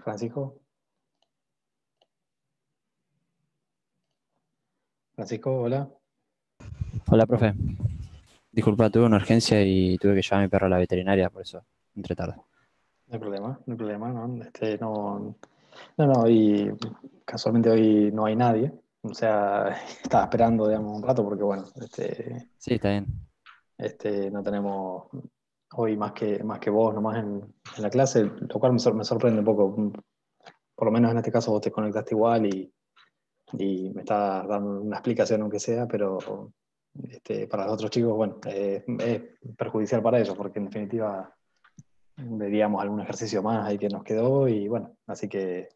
Francisco. Francisco, hola. Hola, profe. Disculpa, tuve una urgencia y tuve que llevar a mi perro a la veterinaria, por eso entré tarde. No hay problema, no hay problema, ¿no? No, y casualmente hoy no hay nadie. O sea, estaba esperando, digamos, un rato porque, bueno, Sí, está bien. no tenemos hoy más que vos nomás en la clase, lo cual me sorprende un poco. Por lo menos en este caso vos te conectaste igual y me estás dando una explicación aunque sea, pero para los otros chicos, bueno, es perjudicial para ellos porque en definitiva veríamos algún ejercicio más ahí que nos quedó y bueno, Sí, así que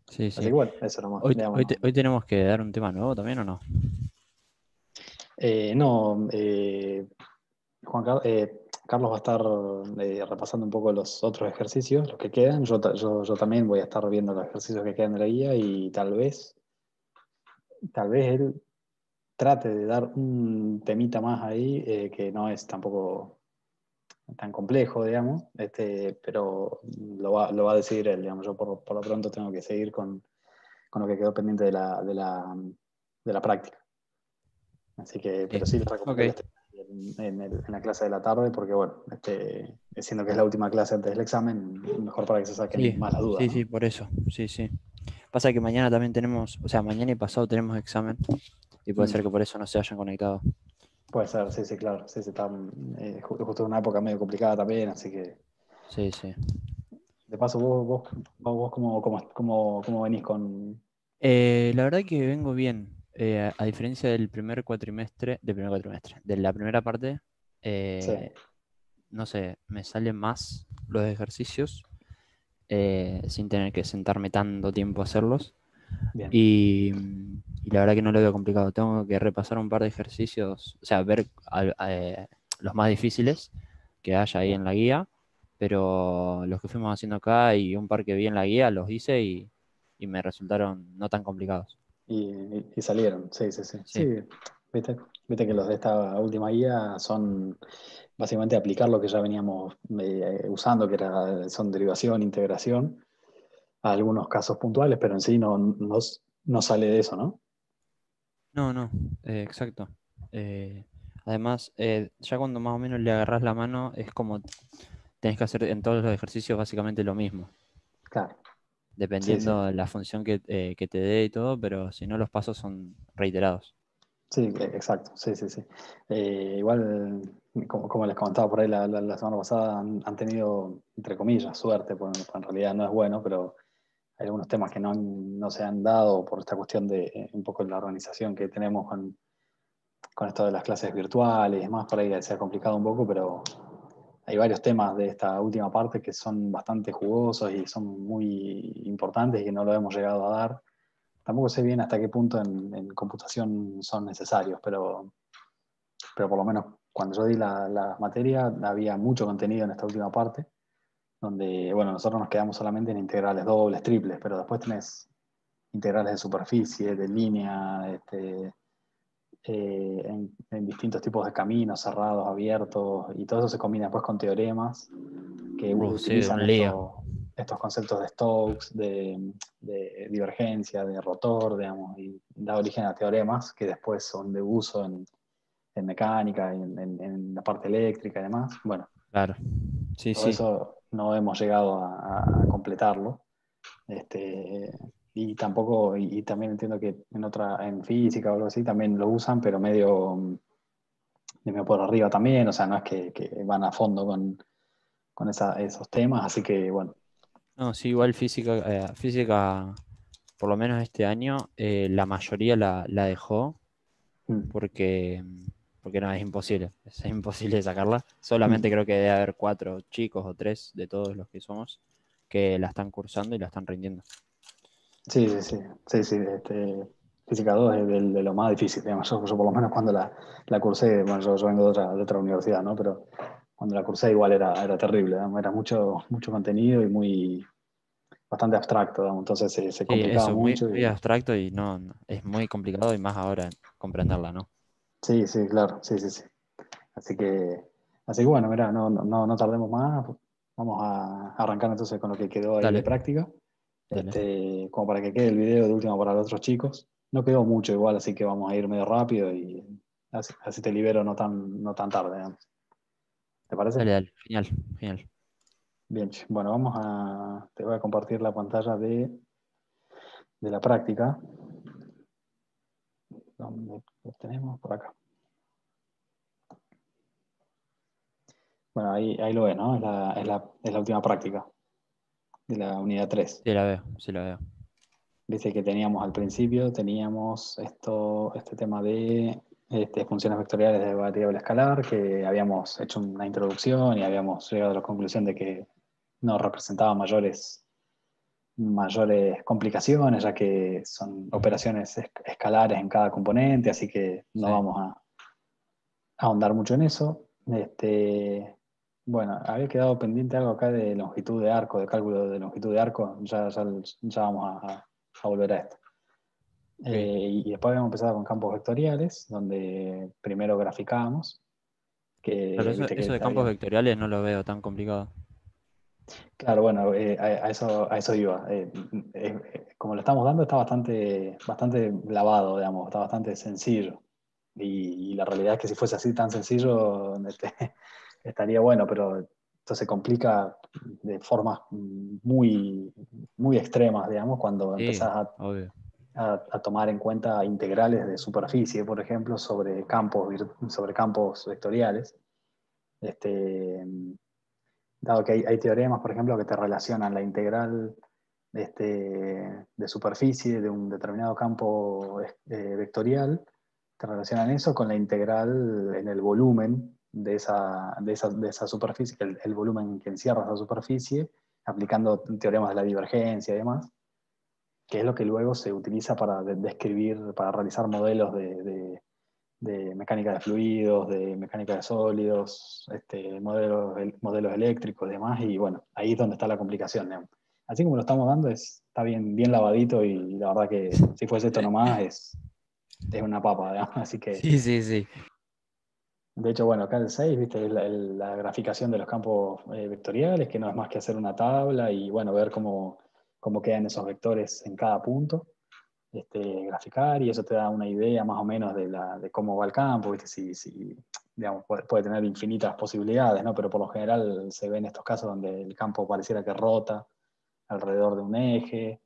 sí. bueno, eso nomás, digamos, no. Hoy tenemos que dar un tema nuevo también, ¿o no? No, Carlos va a estar repasando un poco los otros ejercicios, los que quedan. Yo también voy a estar viendo los ejercicios que quedan de la guía y tal vez él trate de dar un temita más ahí que no es tampoco tan complejo, digamos, pero lo va a decidir él, digamos. Yo por lo pronto tengo que seguir con lo que quedó pendiente de la práctica. Así que, Sí. pero sí les recomiendo que Ok. estén en la clase de la tarde, porque bueno, siendo que es la última clase antes del examen, mejor para que se Sí, saquen más las dudas, sí, ¿no? sí, por eso. Sí, sí. Pasa que mañana también tenemos, o sea, mañana y pasado tenemos examen y puede Mm. ser que por eso no se hayan conectado. Puede ser, sí, sí, claro. Sí, sí, está justo en una época medio complicada también, así que Sí, sí. de paso vos cómo venís con... La verdad que vengo bien. A diferencia de la primera parte, Sí, eh, no sé, me salen más los ejercicios sin tener que sentarme tanto tiempo a hacerlos. bien. Y la verdad que no lo veo complicado. Tengo que repasar un par de ejercicios, o sea, ver los más difíciles que haya ahí Bien. en la guía, pero los que fuimos haciendo acá y un par que vi en la guía los hice y me resultaron no tan complicados. Y salieron, sí, sí, sí. Sí, Sí, viste, viste que los de esta última guía son básicamente aplicar lo que ya veníamos usando, son derivación, integración, a algunos casos puntuales, pero en sí no sale de eso, ¿no? no, no, exacto. Eh, Además, ya cuando más o menos le agarras la mano, es como tenés que hacer en todos los ejercicios básicamente lo mismo, Claro, sí, sí, dependiendo de la función que te dé y todo, pero si no los pasos son reiterados. sí, exacto, sí, sí, sí. Igual, como les comentaba por ahí la semana pasada, han tenido, entre comillas, suerte, porque en realidad no es bueno, pero hay algunos temas que no se han dado por esta cuestión de un poco la organización que tenemos con esto de las clases virtuales y demás, por ahí se ha complicado un poco, pero hay varios temas de esta última parte que son bastante jugosos y son muy importantes y que no lo hemos llegado a dar. Tampoco sé bien hasta qué punto en computación son necesarios, pero por lo menos cuando yo di la materia había mucho contenido en esta última parte, donde, bueno, nosotros nos quedamos solamente en integrales dobles, triples, pero después tenés integrales de superficie, de línea, en distintos tipos de caminos, cerrados, abiertos, y todo eso se combina después con teoremas que Sí, utilizan un lío. estos conceptos de Stokes, de divergencia, de rotor, digamos, y da origen a teoremas que después son de uso en mecánica, en la parte eléctrica y demás. Bueno, Claro. Sí, todo sí. eso no hemos llegado a completarlo. Y tampoco, y también entiendo que en física o algo así, también lo usan, pero medio por arriba también, o sea, no es que van a fondo con esos temas, así que bueno. No, sí, igual física, por lo menos este año, la mayoría la dejó Mm, porque, porque no, es imposible. Es imposible sacarla. mm. Solamente creo que debe haber cuatro chicos o tres de todos los que somos que la están cursando y la están rindiendo. Sí, sí, sí, sí, sí, Física 2 es de lo más difícil, digamos. Yo por lo menos cuando la cursé, bueno, yo vengo de otra universidad, ¿no? Pero cuando la cursé igual era terrible, digamos, era mucho contenido y bastante abstracto, digamos, entonces se Sí, complicaba eso, muy, mucho muy abstracto y es muy complicado y más ahora comprenderla, ¿no? sí, sí, claro, sí, sí, sí. Así que, así que bueno, mira, no tardemos más, vamos a arrancar entonces con lo que quedó ahí de Dale, práctica. Dale. Como para que quede el video de última para los otros chicos. No quedó mucho igual, así que vamos a ir medio rápido y así te libero no tan tarde, digamos. ¿Te parece? Dale, dale. Genial, genial. Bien, bueno, te voy a compartir la pantalla de la práctica. ¿Dónde lo tenemos? Por acá. Bueno, ahí lo ves, ¿no? Es la última práctica de la unidad 3. Sí, la veo, sí la veo. Dice que teníamos al principio, teníamos este tema de funciones vectoriales de variable escalar, que habíamos hecho una introducción y habíamos llegado a la conclusión de que no representaba mayores complicaciones, ya que son Ujú. operaciones escalares en cada componente, así que no Sí. vamos a ahondar mucho en eso. Bueno, había quedado pendiente algo acá de longitud de arco, de cálculo de longitud de arco, ya vamos a volver a esto. Ok. Y después habíamos empezado con campos vectoriales, donde primero graficábamos, Claro, que viste eso que de campos vectoriales no lo veo tan complicado. claro, bueno, a eso iba. Como lo estamos dando, está bastante lavado, digamos, está bastante sencillo. Y la realidad es que si fuese así tan sencillo, estaría bueno, pero esto se complica de formas muy, muy extremas, digamos, cuando Sí, empezás obvio. a tomar en cuenta integrales de superficie, por ejemplo, sobre campos vectoriales. Este, Dado que hay teoremas, por ejemplo, que te relacionan la integral de superficie de un determinado campo vectorial, te relacionan eso con la integral en el volumen de esa superficie, el volumen que encierra esa superficie, aplicando teoremas de la divergencia y demás, que es lo que luego se utiliza para describir, para realizar modelos de mecánica de fluidos, de mecánica de sólidos, modelos eléctricos y demás, y bueno, ahí es donde está la complicación, digamos. Así como lo estamos dando, está bien, bien lavadito y la verdad que si fuese esto nomás es una papa, digamos. Así que, Sí, sí, sí. de hecho, bueno, acá el 6 viste, es la graficación de los campos vectoriales, que no es más que hacer una tabla y bueno, ver cómo quedan esos vectores en cada punto. Graficar y eso te da una idea más o menos de cómo va el campo, ¿viste? Digamos, puede tener infinitas posibilidades, ¿no? Pero por lo general se ve en estos casos donde el campo pareciera que rota alrededor de un eje,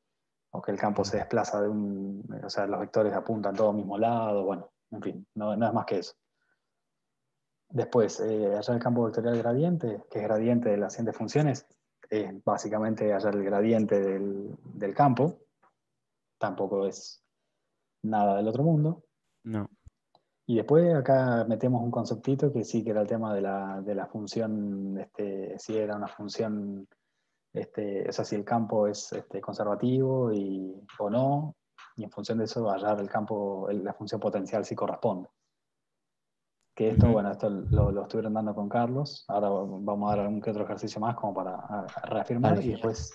o que el campo se desplaza o sea, los vectores apuntan todos al mismo lado, bueno, en fin, no es más que eso. Después, hallar el campo vectorial gradiente, que es gradiente de las siguientes funciones, es básicamente hallar el gradiente del campo, tampoco es nada del otro mundo. No. Y después acá metemos un conceptito que sí, que era el tema de la función, si era una función, o sea, si el campo es conservativo o no, y en función de eso hallar el campo, la función potencial si corresponde. Que esto, Ujú. bueno, esto lo estuvieron dando con Carlos, ahora vamos a dar algún que otro ejercicio más como para reafirmar, Dale, y genial. después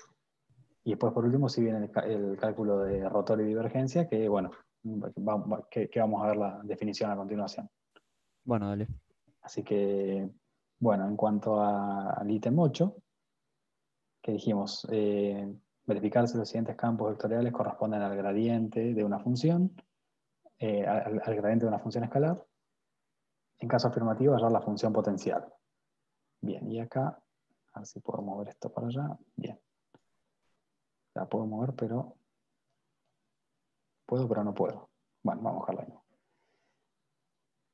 por último si viene el cálculo de rotor y divergencia, que bueno, que vamos a ver la definición a continuación. Bueno, dale. Así que, bueno, en cuanto al ítem 8, que dijimos, verificar si los siguientes campos vectoriales corresponden al gradiente de una función, al gradiente de una función escalar. En caso afirmativo, hallar la función potencial. Bien, y acá, a ver si puedo mover esto para allá. Bien, la puedo mover, pero puedo, pero no puedo. Bueno, vamos a dejarla ahí.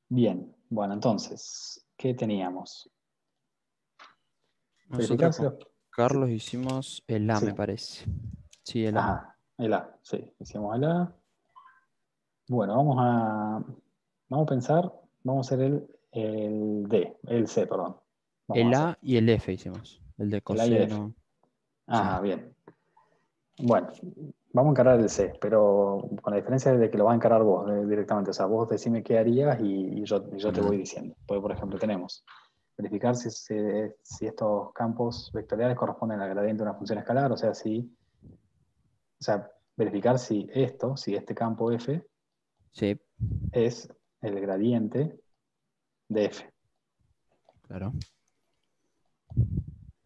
Bien, bueno, entonces, ¿qué teníamos? Nosotros Verificar si con los... Carlos hicimos el A, Sí, me parece. Sí, el A. ajá, el A, sí, hicimos el A. Bueno, vamos a pensar, vamos a hacer el C, perdón. Vamos a El hacer A y el F hicimos. El de el A y el F. coseno. Sí. Ajá, bien. Bueno, vamos a encarar el C, pero con la diferencia de que lo vas a encarar vos directamente. O sea, vos decime qué harías y yo te Bueno, voy dale. diciendo. Porque, por ejemplo, tenemos verificar si estos campos vectoriales corresponden al gradiente de una función escalar, o sea, verificar si este campo F Sí, es el gradiente de F. claro.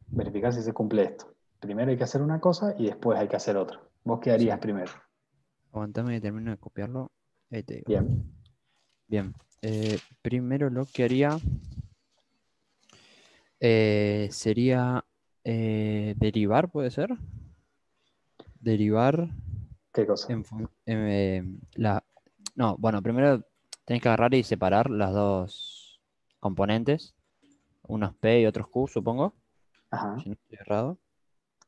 Verificar si se cumple esto. Primero hay que hacer una cosa y después hay que hacer otra. ¿Vos qué harías Sí. primero? Aguantame que termino de copiarlo. Ahí te digo. Bien. Bien. Primero lo que haría sería derivar, ¿puede ser? Derivar ¿Qué cosa? la... No, bueno, primero tenés que agarrar y separar las dos componentes. Unos P y otros Q, supongo. Ajá, Si no estoy errado.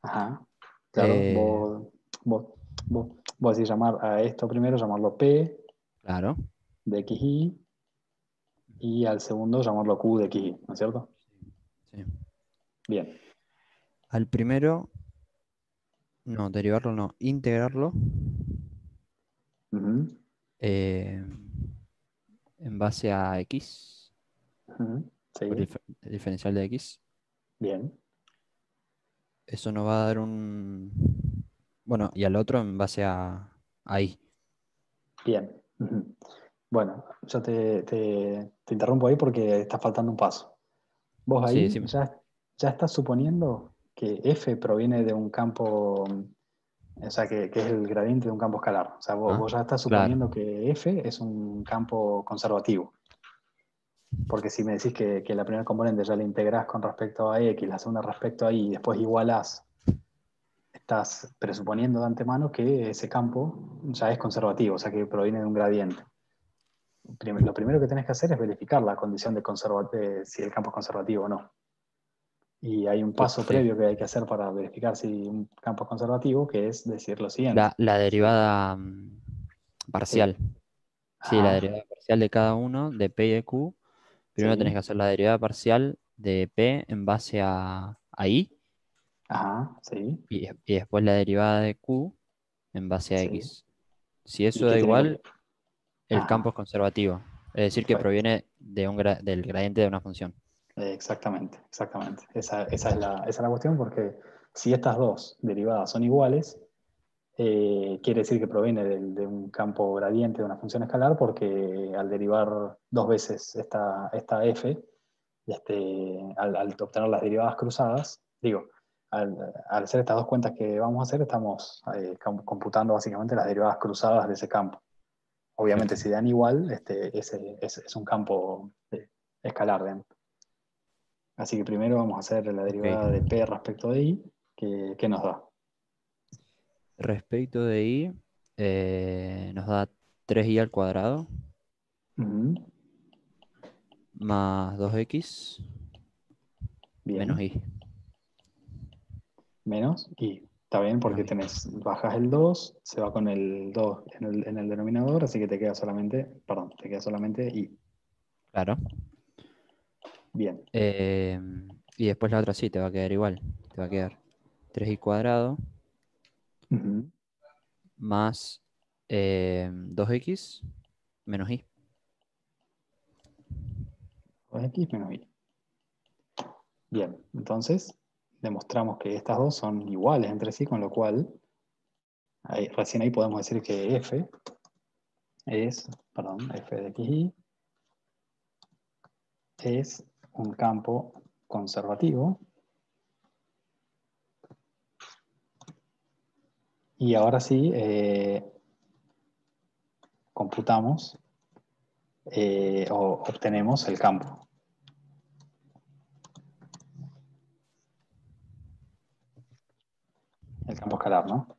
ajá. Claro, Eh, vos, vos, vos decís llamar a esto primero, llamarlo P claro. de XY y al segundo llamarlo Q de XY, ¿no es cierto? Sí. Bien. Al primero, no, derivarlo no, integrarlo Ujú, eh, en base a X, ujú. por Sí, el diferencial de X. bien, Eso nos va a dar bueno, y al otro en base a Y. bien. Ujú. Bueno, yo te interrumpo ahí porque está faltando un paso. Vos Sí, ahí decime. ya estás suponiendo que F proviene de un campo, o sea, que es el gradiente de un campo escalar. O sea, Ah, vos ya estás claro. suponiendo que F es un campo conservativo. Porque si me decís que la primera componente ya la integrás con respecto a X, la segunda respecto a Y, y después igualás, estás presuponiendo de antemano que ese campo ya es conservativo, o sea, que proviene de un gradiente. Lo primero que tenés que hacer es verificar la condición de si el campo es conservativo o no. Y hay un paso Sí. previo que hay que hacer para verificar si un campo es conservativo, que es decir lo siguiente. La Sí, derivada sí. parcial. Sí, la Ajá, derivada parcial de cada uno, de P y de Q. Primero tenés sí. que hacer la derivada parcial de P en base a I Ajá, sí, y después la derivada de Q en base a sí. X. Si ¿Y eso qué da tiene que...? igual, el campo Ajá, es conservativo. Es decir, que perfecto. proviene de del gradiente de una función. Exactamente, exactamente. Esa es la cuestión porque si estas dos derivadas son iguales, quiere decir que proviene de un campo gradiente de una función escalar porque al derivar dos veces esta f, al obtener las derivadas cruzadas, digo, al hacer estas dos cuentas que vamos a hacer, estamos computando básicamente las derivadas cruzadas de ese campo. Obviamente, Exacto. si dan igual, es un campo escalar, digamos. Así que primero vamos a hacer la Ok. derivada de p respecto de i, que nos da. Respecto de I, nos da 3i al cuadrado Ujú, más 2x menos bien, i. menos i. Está bien Menos porque i. bajas el 2 se va con el 2 en el denominador, así que te queda solamente, perdón, te queda solamente i. Claro. Bien, Eh, y después la otra sí, te va a quedar igual. Te va a quedar 3i cuadrado ujú, más 2x menos i. 2x menos i. Bien, entonces demostramos que estas dos son iguales entre sí, con lo cual recién ahí podemos decir que f f de xy es un campo conservativo. Y ahora sí, computamos o obtenemos el campo escalar, ¿no?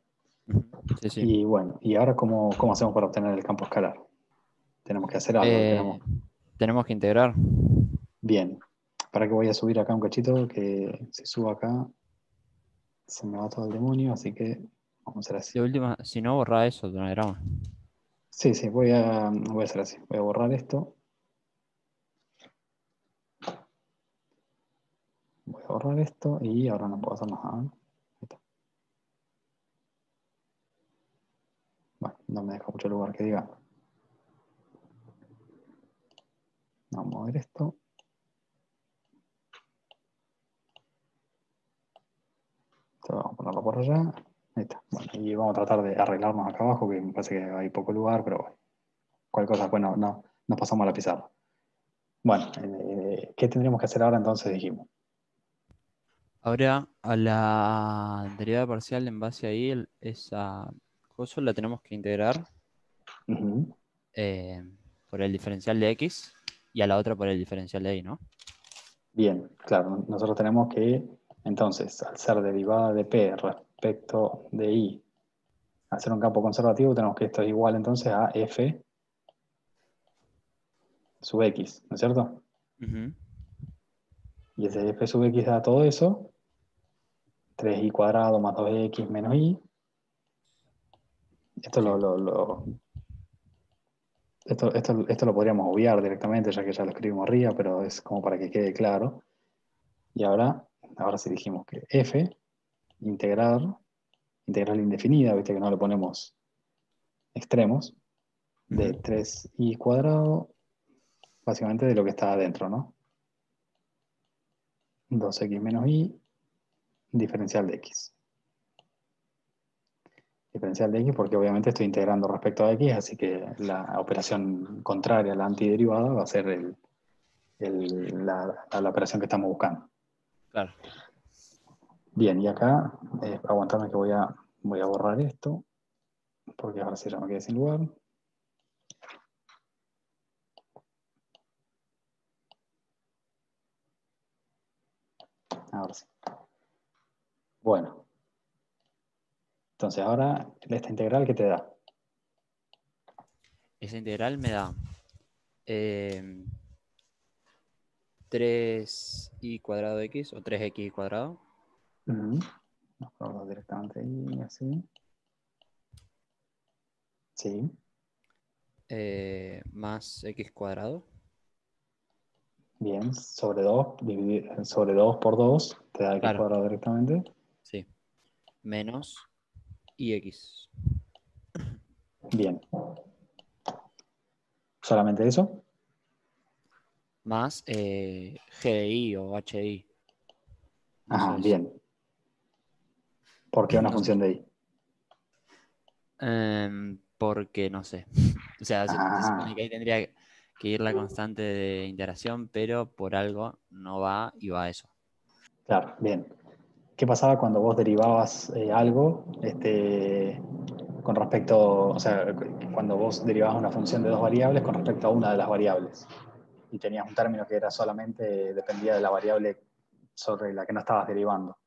Ujú. Sí, sí. Y bueno, ¿y ahora cómo hacemos para obtener el campo escalar? Tenemos que hacer algo, Eh, tenemos que integrar. bien. Para que voy a subir acá un cachito, que si subo acá se me va todo el demonio, así que vamos a hacer así. De última, si no, borra eso de una grama. Sí, sí, voy a hacer así. Voy a borrar esto, voy a borrar esto y ahora no puedo hacer más nada. Ahí está. Bueno, no me deja mucho lugar que diga. Vamos a mover esto. Esto vamos a ponerlo por allá. Ahí está. Bueno, y vamos a tratar de arreglarnos acá abajo, que me parece que hay poco lugar, pero bueno, cualquier cosa, bueno, no, nos pasamos a la pizarra. Bueno, ¿qué tendríamos que hacer ahora entonces? Dijimos. Ahora, a la derivada parcial en base a y, esa cosa la tenemos que integrar Ujú. eh, por el diferencial de x y a la otra por el diferencial de y, ¿no? Bien, claro, nosotros tenemos que, entonces, al ser derivada de P respecto de I, hacer un campo conservativo, tenemos que esto es igual entonces a F sub X, ¿no es cierto? Ujú. Y ese F sub X da todo eso, 3i cuadrado más 2x menos i. Esto Sí. esto lo podríamos obviar directamente, ya que ya lo escribimos arriba, pero es como para que quede claro. Y ahora sí dijimos que F, integrar, integral indefinida, viste que no le ponemos extremos, de Ujú. 3i cuadrado, básicamente de lo que está adentro, ¿no? 2x menos i, diferencial de x. Diferencial de x porque obviamente estoy integrando respecto a x, así que la operación contraria a la antiderivada va a ser la operación que estamos buscando. Claro. Bien, y acá, aguantame que voy a borrar esto, porque ahora sí ya me quedé sin lugar. Ahora sí. Bueno, entonces ahora esta integral que te da. Esa integral me da eh, 3i cuadrado de x o 3x cuadrado Ujú. Nos ponemos directamente ahí, así. Sí, más x cuadrado. bien. Sobre 2 sobre 2 por 2 te da x Claro, cuadrado directamente. sí. Menos ix. Bien. ¿Solamente eso? Más GDI o HDI. No Ajá, sé si. bien. ¿Por qué una No sé. función de y? Porque no sé. O sea, se supone que Ajá, ahí tendría que ir la constante de interacción, pero por algo no va y va a eso. claro, bien. ¿Qué pasaba cuando vos derivabas algo con respecto, o sea, cuando vos derivabas una función de dos variables con respecto a una de las variables? Y tenías un término que era solamente, dependía de la variable sobre la que no estabas derivando.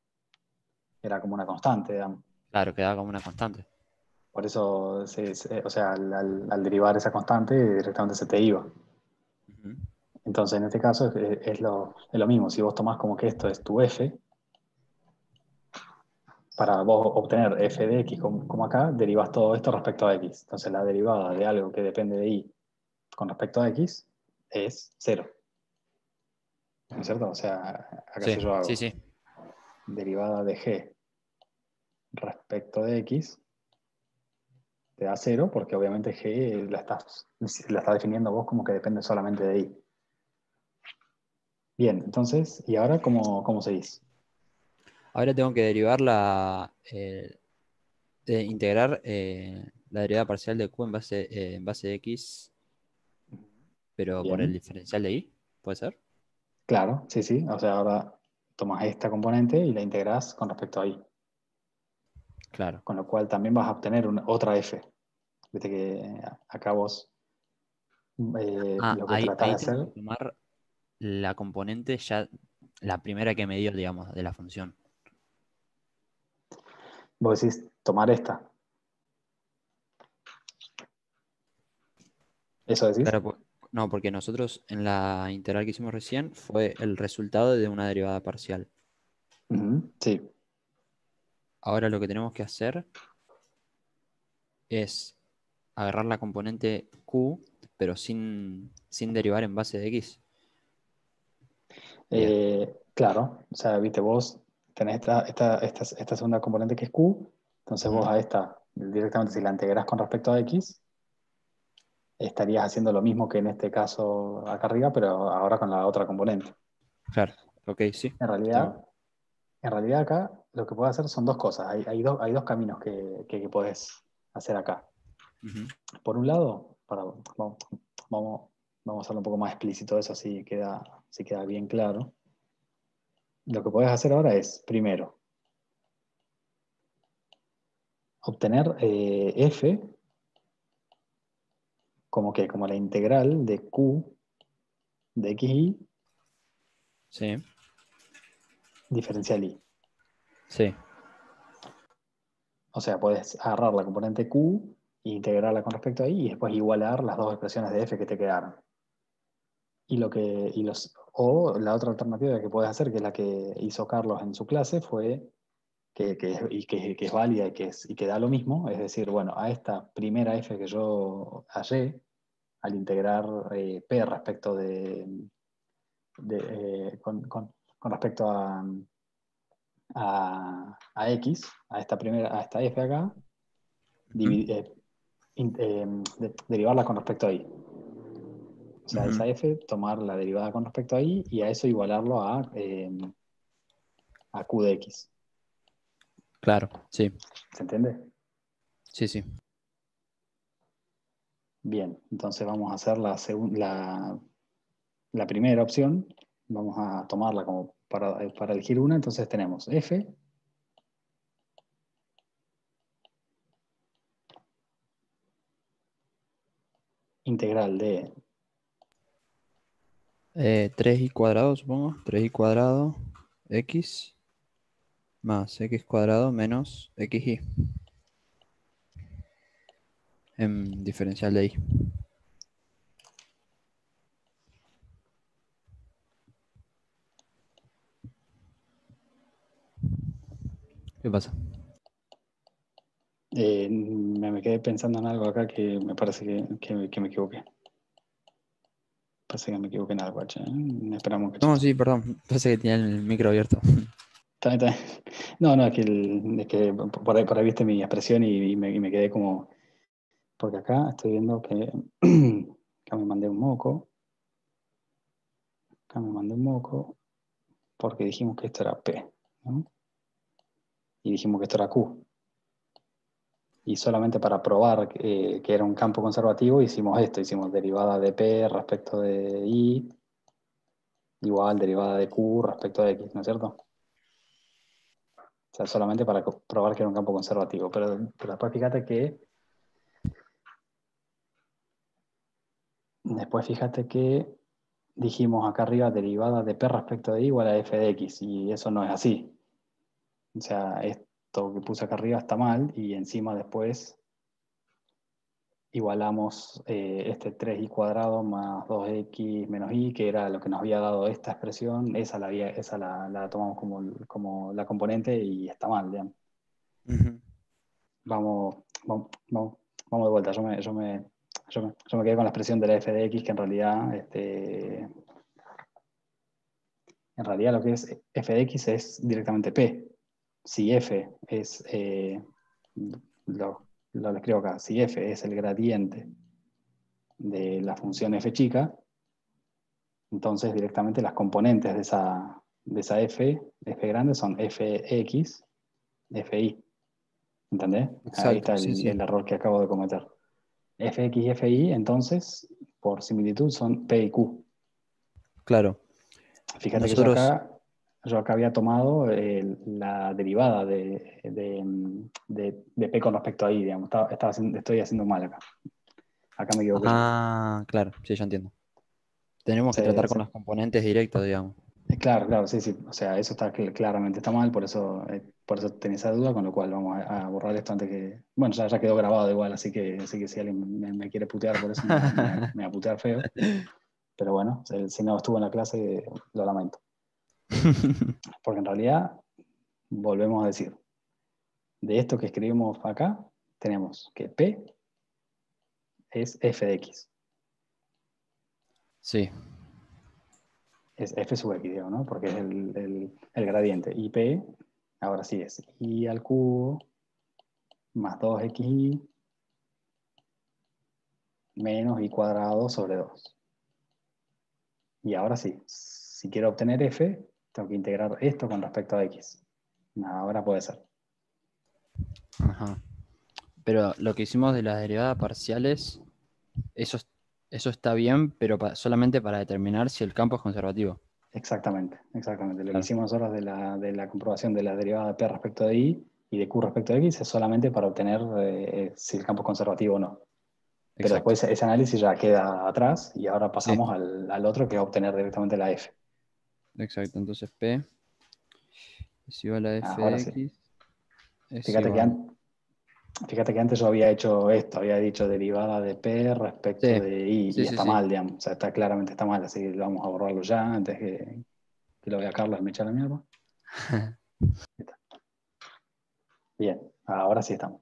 Era como una constante, digamos. Claro, quedaba como una constante. Por eso, o sea, al derivar esa constante, directamente se te iba. Ujú. Entonces, en este caso es lo mismo. Si vos tomás como que esto es tu f, para vos obtener f de x como acá, derivas todo esto respecto a x. Entonces, la derivada de algo que depende de y con respecto a x es cero. ¿No es cierto? O sea, acá Sí, si yo sí, hago sí. derivada de g respecto de x, te da cero, porque obviamente g la estás definiendo vos como que depende solamente de y. Bien, entonces, ¿y ahora cómo seguís? Ahora tengo que derivar de integrar la derivada parcial de q en base de x, pero por el Bien, diferencial de y. ¿Puede ser? claro, sí, sí. O sea, ahora tomas esta componente y la integrás con respecto a y. Claro. Con lo cual también vas a obtener otra f. Viste que acá vos Ah, lo que tratás de ahí tengo hacer, que tomar la componente ya, la primera que me dio, digamos, de la función. vos decís tomar esta. ¿Eso decís? Claro, no, porque nosotros en la integral que hicimos recién fue el resultado de una derivada parcial. Ujú, sí. Ahora lo que tenemos que hacer es agarrar la componente q, pero sin derivar en base de x. Bien. Claro, o sea, viste, vos tenés esta segunda componente que es q, entonces vos Ujú. a esta, directamente si la integrás con respecto a x, estarías haciendo lo mismo que en este caso acá arriba, pero ahora con la otra componente. Claro, ok, sí. En Tengo. realidad, en realidad acá lo que puedes hacer son dos cosas, hay dos caminos que podés hacer acá. Ujú. Por un lado, vamos, vamos a hacerlo un poco más explícito eso, así queda bien claro. Lo que podés hacer ahora es, primero, obtener f como la integral de q de xy Sí, diferencial y. sí. O sea, puedes agarrar la componente q e integrarla con respecto a y después igualar las dos expresiones de f que te quedaron. O la otra alternativa que puedes hacer, que es la que hizo Carlos en su clase, fue que es válida y que da lo mismo, es decir, bueno, a esta primera f que yo hallé, al integrar p respecto con respecto a x, a esta f acá, Ujú, derivarla con respecto a y. O sea, ujú. esa f, tomar la derivada con respecto a y y a eso igualarlo a q de x. Claro, sí, ¿Se entiende? sí, sí. Bien, entonces vamos a hacer la primera opción. Vamos a tomarla como para elegir una. Entonces tenemos f integral de 3y cuadrado, supongo. 3y cuadrado x más x cuadrado menos xy en diferencial de y. ¿Qué pasa? me quedé pensando en algo acá que me parece que me equivoqué. Parece que me equivoqué en algo, che. Esperamos un No, cachito. sí, perdón. Parece que tenía el micro abierto. Está bien. No, no, es que por ahí viste mi expresión y me quedé como. Porque acá estoy viendo que. Acá me mandé un moco. Acá me mandé un moco. Porque dijimos que esto era P, ¿no? Y dijimos que esto era Q. Y solamente para probar que era un campo conservativo hicimos esto. Hicimos derivada de P respecto de I igual derivada de Q respecto de X, ¿no es cierto? O sea, solamente para probar que era un campo conservativo. Pero después fíjate que dijimos acá arriba derivada de P respecto de I igual a f de X. Y eso no es así. O sea, esto que puse acá arriba está mal y encima después igualamos este 3y cuadrado más 2x menos y, que era lo que nos había dado esta expresión, esa la tomamos como la componente y está mal, digamos. Ujú. Vamos de vuelta. Yo me quedé con la expresión de la f de x, que en realidad lo que es f de x es directamente p. Si f es, lo escribo acá, si f es el gradiente de la función f chica, entonces directamente las componentes de esa f grande son fx, fi. ¿Entendés? Ahí Exacto, está sí, el sí. error que acabo de cometer. Fx y fi, entonces, por similitud, son p y q. Claro. Fíjate que yo Nosotros, acá, yo acá había tomado la derivada de p con respecto a i, digamos. Estoy haciendo mal acá. Acá me equivoqué yo. claro, sí, ya entiendo. Tenemos que Se- tratar con se- los componentes directos, digamos. claro, claro, sí, sí. O sea, eso claramente está mal, por eso tenía esa duda, con lo cual vamos a borrar esto antes que. Bueno, ya quedó grabado igual, así que si alguien me quiere putear por eso, me va a putear feo. Pero bueno, si no estuvo en la clase, lo lamento. Porque en realidad, volvemos a decir, de esto que escribimos acá, tenemos que P es f de x, Sí, es f sub x, digo, ¿no? Porque es el gradiente. Y P, ahora sí es i al cubo más 2xy menos i cuadrado sobre 2. Y ahora sí, si quiero obtener f, tengo que integrar esto con respecto a x. Ahora puede ser. ajá. Pero lo que hicimos de las derivadas parciales, eso, eso está bien, pero solamente para determinar si el campo es conservativo. Exactamente, exactamente. Lo que Claro, hicimos nosotros de la comprobación de la derivada de P respecto de I y de Q respecto de X es solamente para obtener si el campo es conservativo o no. Pero exacto. después ese análisis ya queda atrás y ahora Sí, pasamos al otro que es obtener directamente la F. exacto. Entonces P es igual a f Ahora de sí. x es Fíjate que, igual. fíjate que antes yo había hecho esto, había dicho derivada de P respecto Sí, de I sí, y sí, está sí. mal, digamos. O sea, está claramente está mal, así que vamos a borrarlo ya antes que lo vea Carlos y me eche la mierda. Bien, ahora sí estamos.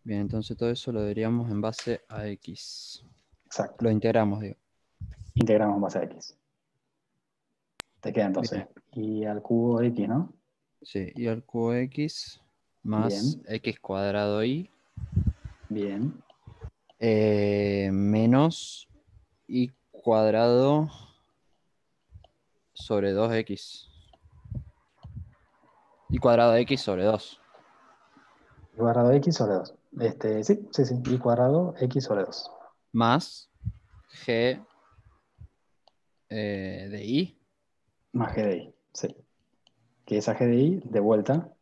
Bien, entonces todo eso lo deberíamos en base a x. Exacto. Lo integramos, digo. Integramos en base a X. Te queda entonces Bien. y al cubo de X, ¿no? Sí, y al cubo x más Bien, x cuadrado y bien. menos y cuadrado sobre 2x. Y cuadrado de x sobre 2. Y cuadrado de X sobre 2. Sí, sí, sí. Y cuadrado X sobre 2. Más g de y. Más G de I. Sí. Que esa G de I, de vuelta,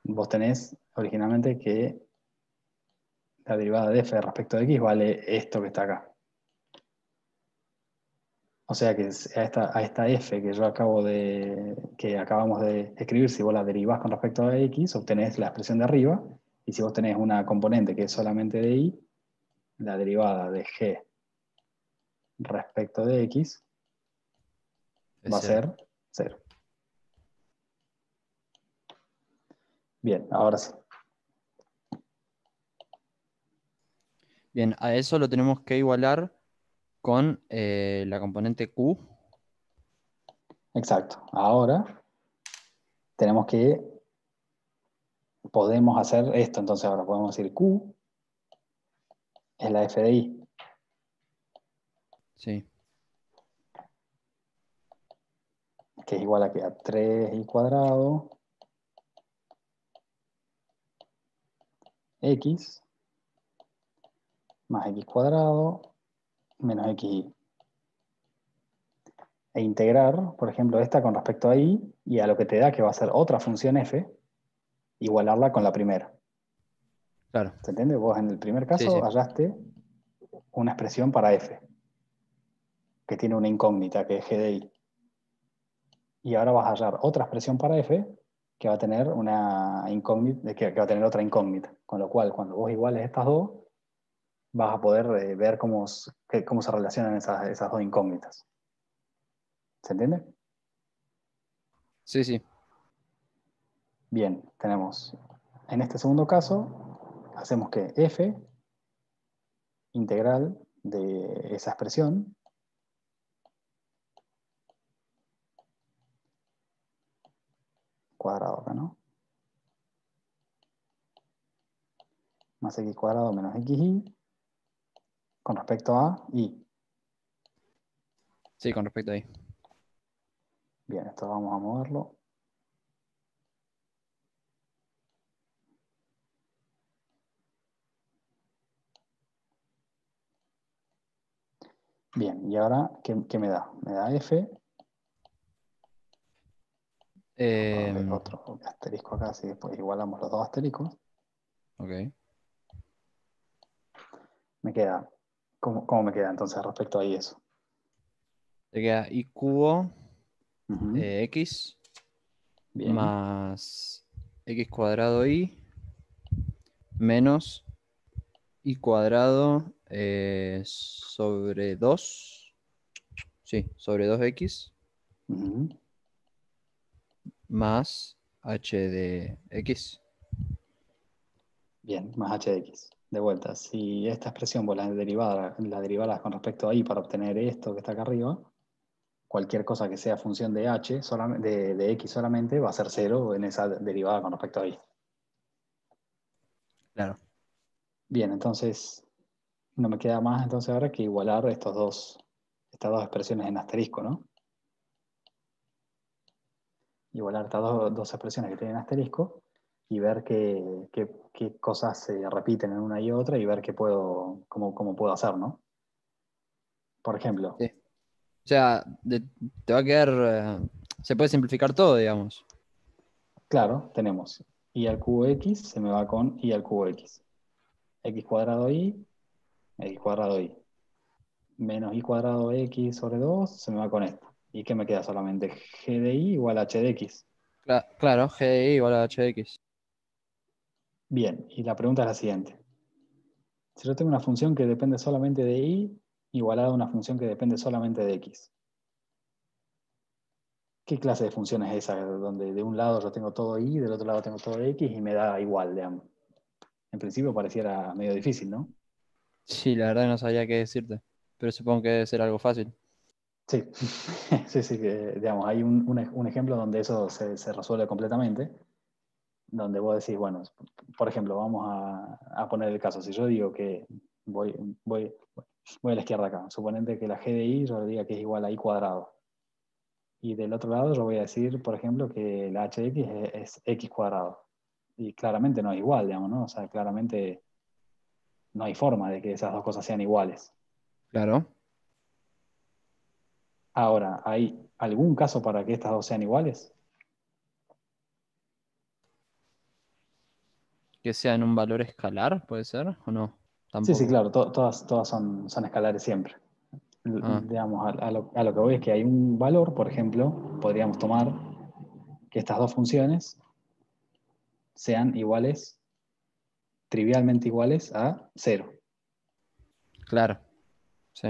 vos tenés originalmente que la derivada de F respecto de X vale esto que está acá. O sea que a esta F que yo que acabamos de escribir, si vos la derivás con respecto a X, obtenés la expresión de arriba. Y si vos tenés una componente que es solamente de I, la derivada de G respecto de X Es va a cero. ser cero. Bien, ahora sí. Bien, a eso lo tenemos que igualar con la componente q. Exacto. Ahora tenemos que, podemos hacer esto. Entonces ahora podemos decir Q es la F de I, Sí, que es igual a, que a 3i cuadrado X más X cuadrado menos XI. E integrar, por ejemplo, esta con respecto a I y a lo que te da, que va a ser otra función F, igualarla con la primera. claro. ¿Se entiende? Vos en el primer Sí, caso sí. hallaste una expresión para F, que tiene una incógnita, que es G de I. Y ahora vas a hallar otra expresión para F que va a tener una incógnita, que va a tener otra incógnita. Con lo cual, cuando vos iguales estas dos, vas a poder ver cómo se relacionan esas dos incógnitas. ¿Se entiende? Sí, sí. Bien, tenemos, en este segundo caso, hacemos que F integral de esa expresión cuadrado acá, ¿no? Más x cuadrado menos xy con respecto a y. Sí, con respecto a ahí. Bien, esto vamos a moverlo. Bien, y ahora, ¿qué me da? Me da F, vamos a ponerle Em, otro asterisco acá, así después igualamos los dos asteriscos. ok. Me queda, ¿cómo me queda entonces respecto a y eso? Te queda y cubo Ujú. x Bien, más x cuadrado y menos y cuadrado sobre 2. Sí, sobre 2x ujú. más h de x. Bien, más h de x. De vuelta, si esta expresión vos la derivaras con respecto a y para obtener esto que está acá arriba, cualquier cosa que sea función de h, de x solamente, va a ser cero en esa derivada con respecto a y. Claro. Bien, entonces no me queda más entonces ahora que igualar estas dos expresiones en asterisco, ¿no? Igualar estas dos expresiones que tienen asterisco y ver qué cosas se repiten en una y otra y ver cómo puedo hacer, ¿no? Por ejemplo, Sí. O sea, te va a quedar. Se puede simplificar todo, digamos. claro, tenemos y al cubo x se me va con y al cubo x cuadrado y, x cuadrado y, menos y cuadrado x sobre 2 se me va con esto. ¿Y qué me queda solamente? G de y igual a h de x. Claro, G de I igual a H de X. Bien, y la pregunta es la siguiente. Si yo tengo una función que depende solamente de y, igualada a una función que depende solamente de x, ¿qué clase de función es esa? Donde de un lado yo tengo todo y, del otro lado tengo todo x y me da igual, digamos. En principio pareciera medio difícil, ¿no? Sí, la verdad no sabía qué decirte. Pero supongo que debe ser algo fácil. Sí, sí, sí, que, digamos, hay un ejemplo donde eso se resuelve completamente, donde vos decís, bueno, por ejemplo, vamos a poner el caso, si yo digo que voy, voy, voy a la izquierda acá, suponete que la g de i yo diga que es igual a i cuadrado, y del otro lado yo voy a decir, por ejemplo, que la h de x es x cuadrado, y claramente no es igual, digamos, ¿no? O sea, claramente no hay forma de que esas dos cosas sean iguales. Claro. Ahora, ¿hay algún caso para que estas dos sean iguales? Que sea en un valor escalar, ¿puede ser? ¿O no? Sí, sí, Tampoco. claro, todas son escalares siempre. Ah, Digamos, a lo que voy es que hay un valor, por ejemplo, podríamos tomar que estas dos funciones sean iguales, trivialmente iguales a cero. claro. Sí.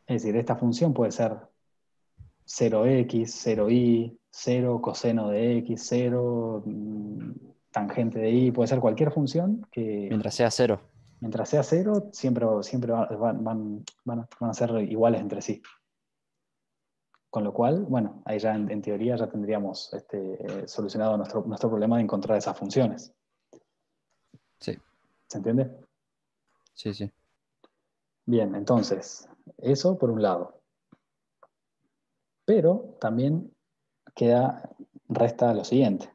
Es decir, esta función puede ser 0x, 0y, 0 coseno de x, 0 tangente de y, puede ser cualquier función que Mientras sea cero. mientras sea cero, siempre van a ser iguales entre sí. Con lo cual, bueno, ahí ya en teoría ya tendríamos solucionado nuestro problema de encontrar esas funciones. Sí, ¿Se entiende? sí, sí. Bien, entonces, eso por un lado. Pero también resta lo siguiente.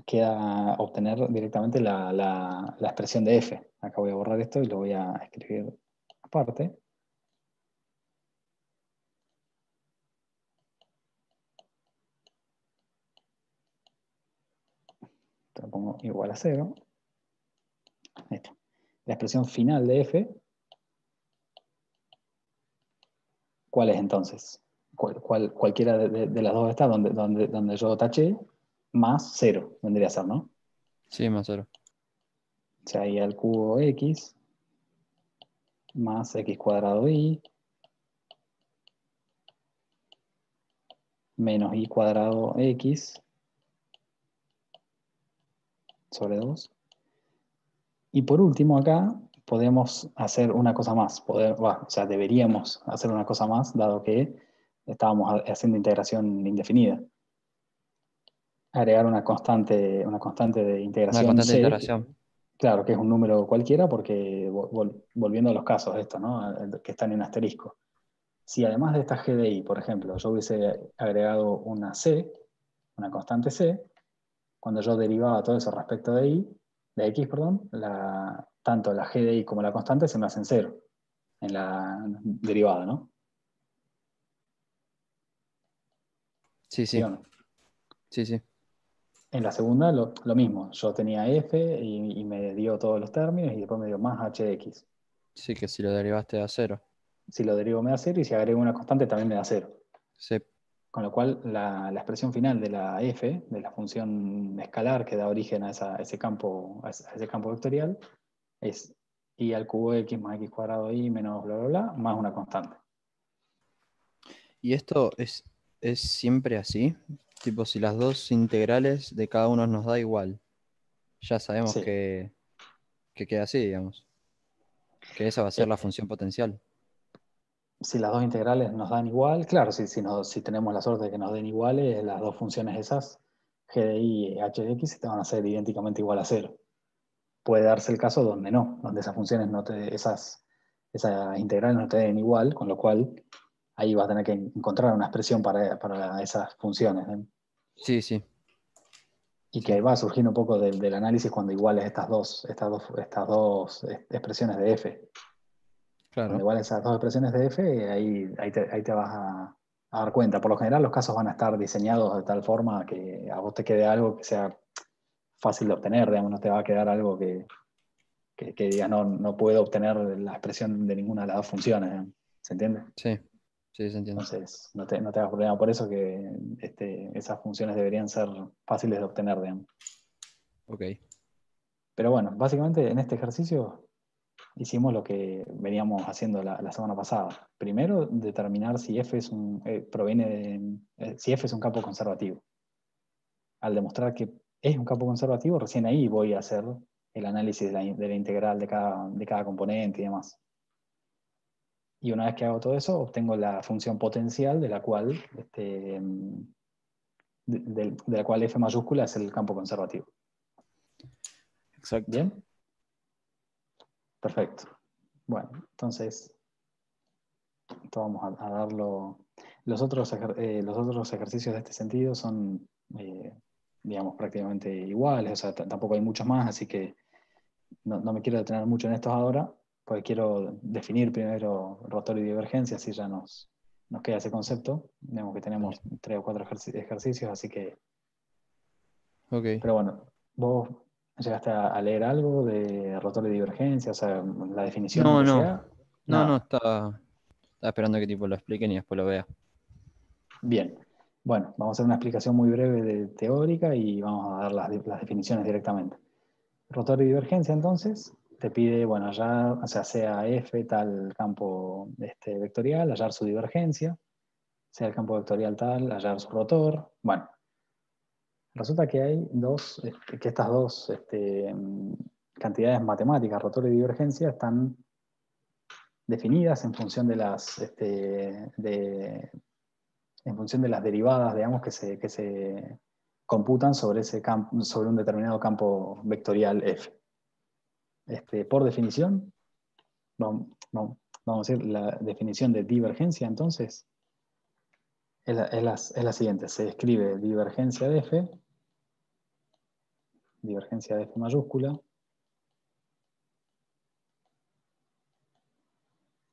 Queda obtener directamente la expresión de f. Acá voy a borrar esto y lo voy a escribir aparte. Lo pongo igual a cero. Esto. La expresión final de f, ¿cuál es entonces? Cualquiera de las dos está donde yo taché, más cero, vendría a ser, ¿no? Sí, más cero. O sea, y al cubo x más x cuadrado y menos y cuadrado x sobre 2. Y por último acá podemos hacer una cosa más, o sea, deberíamos hacer una cosa más, dado que estábamos haciendo integración indefinida. Agregar una constante de Una integración constante de c, integración. claro que es un número cualquiera, porque volviendo a los casos estos, ¿no? Que están en asterisco. Si además de esta GDI, por ejemplo, yo hubiese agregado una c, una constante c, cuando yo derivaba todo eso respecto de de x, perdón, tanto la g de y como la constante se me hacen cero en la derivada, ¿no? Sí, ¿Sí sí. o no? Sí, sí. En la segunda lo mismo, yo tenía f y me dio todos los términos y después me dio más h de x. Sí, que si lo derivaste a cero. Si lo derivo me da cero y si agrego una constante también me da cero. Sí, Con lo cual la expresión final de la f, de la función escalar que da origen a ese campo vectorial, es y al cubo x más x cuadrado y menos bla, bla, bla, más una constante. ¿y esto es siempre así? Tipo, si las dos integrales de cada uno nos da igual, ya sabemos Sí. que queda así, digamos. Que esa va a ser la Eh, función potencial. si las dos integrales nos dan igual, claro, si tenemos la suerte de que nos den iguales, las dos funciones esas, g de i y h de x, te van a ser idénticamente igual a cero. Puede darse el caso donde no, donde esas funciones esas integrales no te den igual, con lo cual ahí vas a tener que encontrar una expresión para esas funciones, ¿eh? Sí, sí, Y que sí. ahí va a surgir un poco del análisis cuando iguales estas dos expresiones de f. Cuando Claro. igual esas dos expresiones de f, ahí te vas a dar cuenta. Por lo general los casos van a estar diseñados de tal forma que a vos te quede algo que sea fácil de obtener, digamos, no te va a quedar algo que digas, no, no puedo obtener la expresión de ninguna de las dos funciones, digamos. ¿Se entiende? Sí, sí, se entiende. Entonces, no te hagas problema por eso que esas funciones deberían ser fáciles de obtener, digamos. Ok. Pero bueno, básicamente en este ejercicio hicimos lo que veníamos haciendo la semana pasada. Primero, determinar si f es si f es un campo conservativo. Al demostrar que es un campo conservativo, recién ahí voy a hacer el análisis de la integral de cada componente y demás. Y una vez que hago todo eso, obtengo la función potencial de la cual, de la cual f mayúscula es el campo conservativo. Exacto. ¿Bien? Perfecto. Bueno, entonces, esto vamos a darlo. Los otros ejercicios de este sentido son, digamos, prácticamente iguales, o sea, tampoco hay muchos más, así que no me quiero detener mucho en estos ahora, porque quiero definir primero rotor y divergencia, así ya nos queda ese concepto. Digamos que tenemos Dale. 3 o 4 ejercicios, así que... Ok. Pero bueno, vos llegaste a leer algo de rotor y divergencia, o sea, la definición, No, aunque no. sea, No, nada. estaba esperando que tipo lo expliquen y después lo vea. Bien. Bueno, vamos a hacer una explicación muy breve de teórica y vamos a dar las definiciones directamente. Rotor y divergencia, entonces, te pide, bueno, hallar, o sea F tal campo vectorial, hallar su divergencia, sea el campo vectorial tal, hallar su rotor. Bueno, resulta que hay que estas dos cantidades matemáticas, rotor y divergencia, están definidas en función de en función de las derivadas, digamos, que se computan sobre sobre un determinado campo vectorial F. Por definición, vamos a decir, la definición de divergencia, entonces, es la siguiente. Se escribe divergencia de F mayúscula,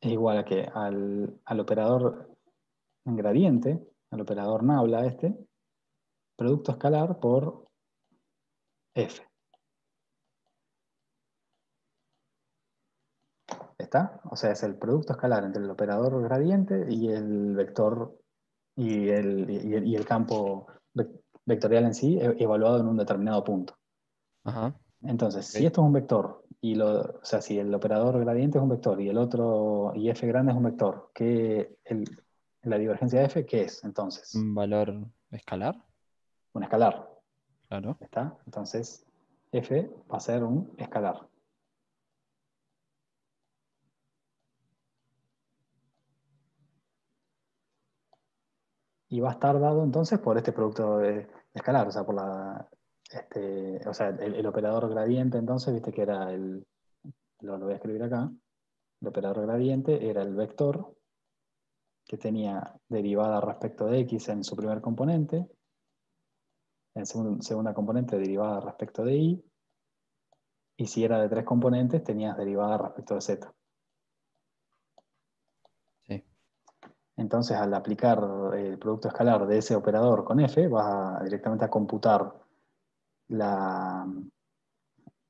es igual a que al operador gradiente, al operador nabla producto escalar por F. ¿Está? O sea, es el producto escalar entre el operador gradiente y el vector y el campo vectorial en sí, evaluado en un determinado punto. Ajá. Entonces, si Ok. esto es un vector, o sea, si el operador gradiente es un vector y el otro, y f grande es un vector, la divergencia de f, ¿qué es entonces? Un valor escalar. Un escalar. Claro. ¿Está? Entonces, f va a ser un escalar. Y va a estar dado entonces por este producto de escalar, o sea, o sea, el operador gradiente entonces, viste que era lo voy a escribir acá, el operador gradiente era el vector que tenía derivada respecto de x en su primer componente, en segunda componente derivada respecto de y si era de 3 componentes tenías derivada respecto de z. Sí. Entonces, al aplicar el producto escalar de ese operador con f, vas directamente a computar la,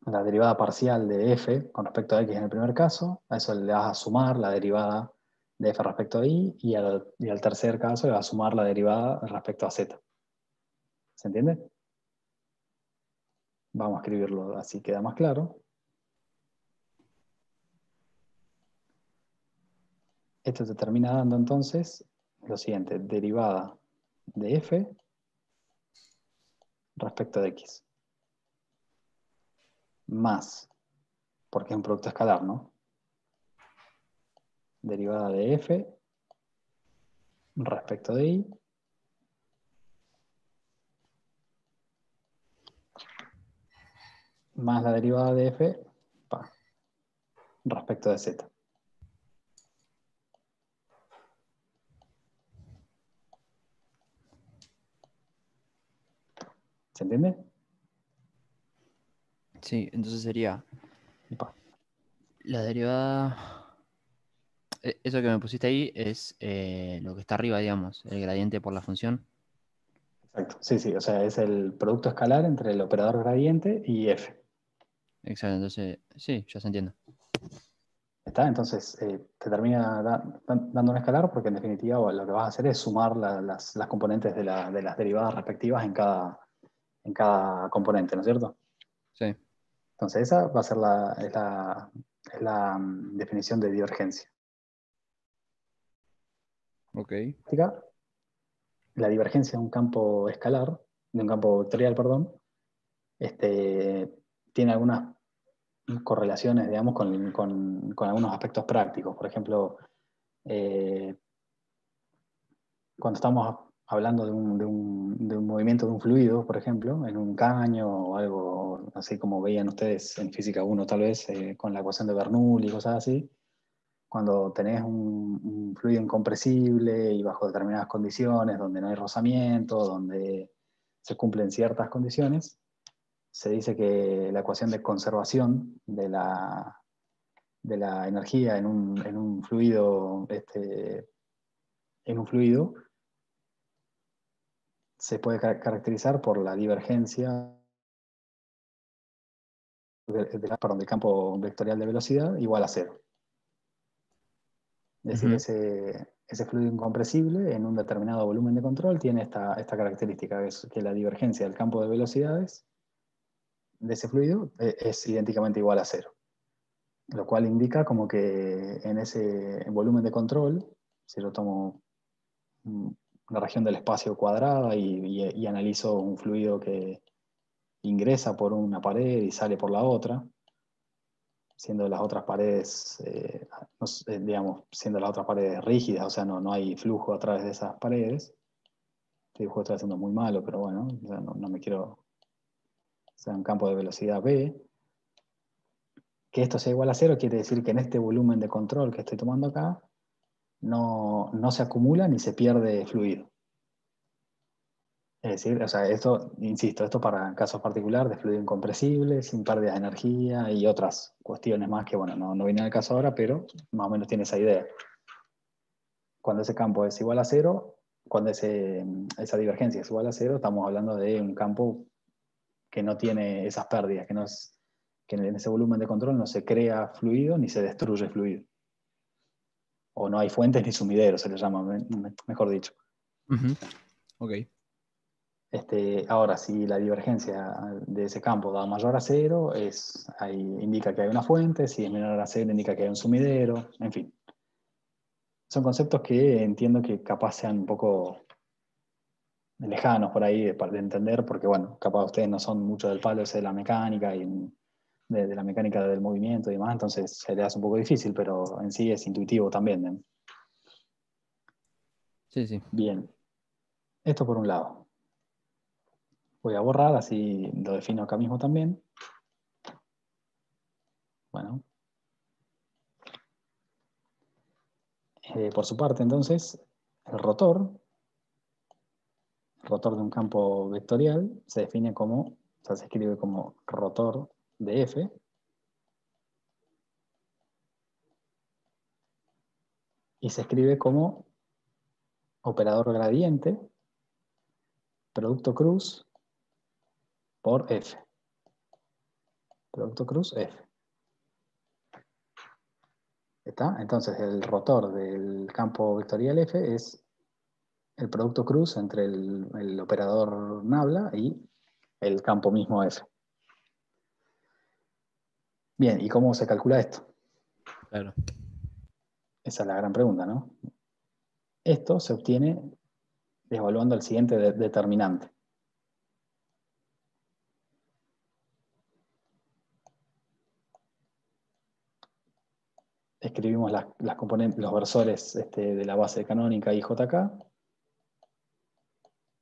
la derivada parcial de f con respecto a x en el primer caso, a eso le vas a sumar la derivada de f respecto a y al tercer caso le vas a sumar la derivada respecto a z. ¿Se entiende? Vamos a escribirlo así queda más claro. Esto te termina dando entonces lo siguiente, derivada de f respecto de x, más, porque es un producto escalar, ¿no? Derivada de f respecto de más la derivada de f respecto de z. ¿Se entiende? Sí, entonces sería Pa. la derivada. Eso que me pusiste ahí es lo que está arriba, digamos, el gradiente por la función. Exacto, sí, sí, o sea, es el producto escalar entre el operador gradiente y f. Exacto, entonces, sí, ya se entiende. ¿Está? Entonces, te termina dando un escalar porque en definitiva lo que vas a hacer es sumar las componentes de las derivadas respectivas en cada componente, ¿no es cierto? Sí, Entonces, esa va a ser es la definición de divergencia. ok. La divergencia de un campo escalar, de un campo vectorial, perdón, tiene algunas correlaciones, digamos, con algunos aspectos prácticos. Por ejemplo, eh, cuando estamos hablando de un movimiento de un fluido, por ejemplo, en un caño o algo así como veían ustedes en física 1 tal vez, con la ecuación de Bernoulli y cosas así, cuando tenés un fluido incompresible y bajo determinadas condiciones, donde no hay rozamiento, donde se cumplen ciertas condiciones, se dice que la ecuación de conservación de la energía en un fluido, en un fluido se puede caracterizar por la divergencia perdón, del campo vectorial de velocidad igual a cero. Es decir, Ujú. ese fluido incompresible en un determinado volumen de control tiene esta característica, que es que la divergencia del campo de velocidades de ese fluido es idénticamente igual a cero. Lo cual indica como que en ese volumen de control, si yo tomo la región del espacio cuadrada y analizo un fluido que ingresa por una pared y sale por la otra, siendo las otras paredes, no sé, digamos, siendo las otras paredes rígidas, o sea, no hay flujo a través de esas paredes. Este dibujo está haciendo muy malo, pero bueno, o sea, no me quiero, o sea, un campo de velocidad v. Que esto sea igual a cero quiere decir que en este volumen de control que estoy tomando acá, no se acumula ni se pierde fluido. Es decir, o sea, esto, insisto, esto para casos particulares de fluido incompresible, sin pérdidas de energía y otras cuestiones más que, bueno, no viene al caso ahora, pero más o menos tiene esa idea. Cuando ese campo es igual a cero, cuando esa divergencia es igual a cero, estamos hablando de un campo que no tiene esas pérdidas, que en ese volumen de control no se crea fluido ni se destruye fluido. O no hay fuentes ni sumideros, se le llama, mejor dicho. Ujú. Ok. Ahora, si la divergencia de ese campo da mayor a cero, ahí indica que hay una fuente, si es menor a cero indica que hay un sumidero, en fin. Son conceptos que entiendo que capaz sean un poco lejanos por ahí de entender, porque bueno, capaz ustedes no son mucho del palo ese de la mecánica y de la mecánica del movimiento y demás, entonces se les hace un poco difícil, pero en sí es intuitivo también, ¿eh? Sí, sí. Bien, esto por un lado. Voy a borrar, así lo defino acá mismo también. Bueno, por su parte entonces, el rotor de un campo vectorial, se define como, o sea, se escribe como rotor de F, y se escribe como operador gradiente, producto cruz por F. Producto cruz F. ¿Está? Entonces el rotor del campo vectorial F es el producto cruz entre el operador nabla y el campo mismo F. Bien, ¿y cómo se calcula esto? Claro. Esa es la gran pregunta, ¿no? Esto se obtiene evaluando el siguiente determinante. Escribimos las componentes, los versores de la base canónica y JK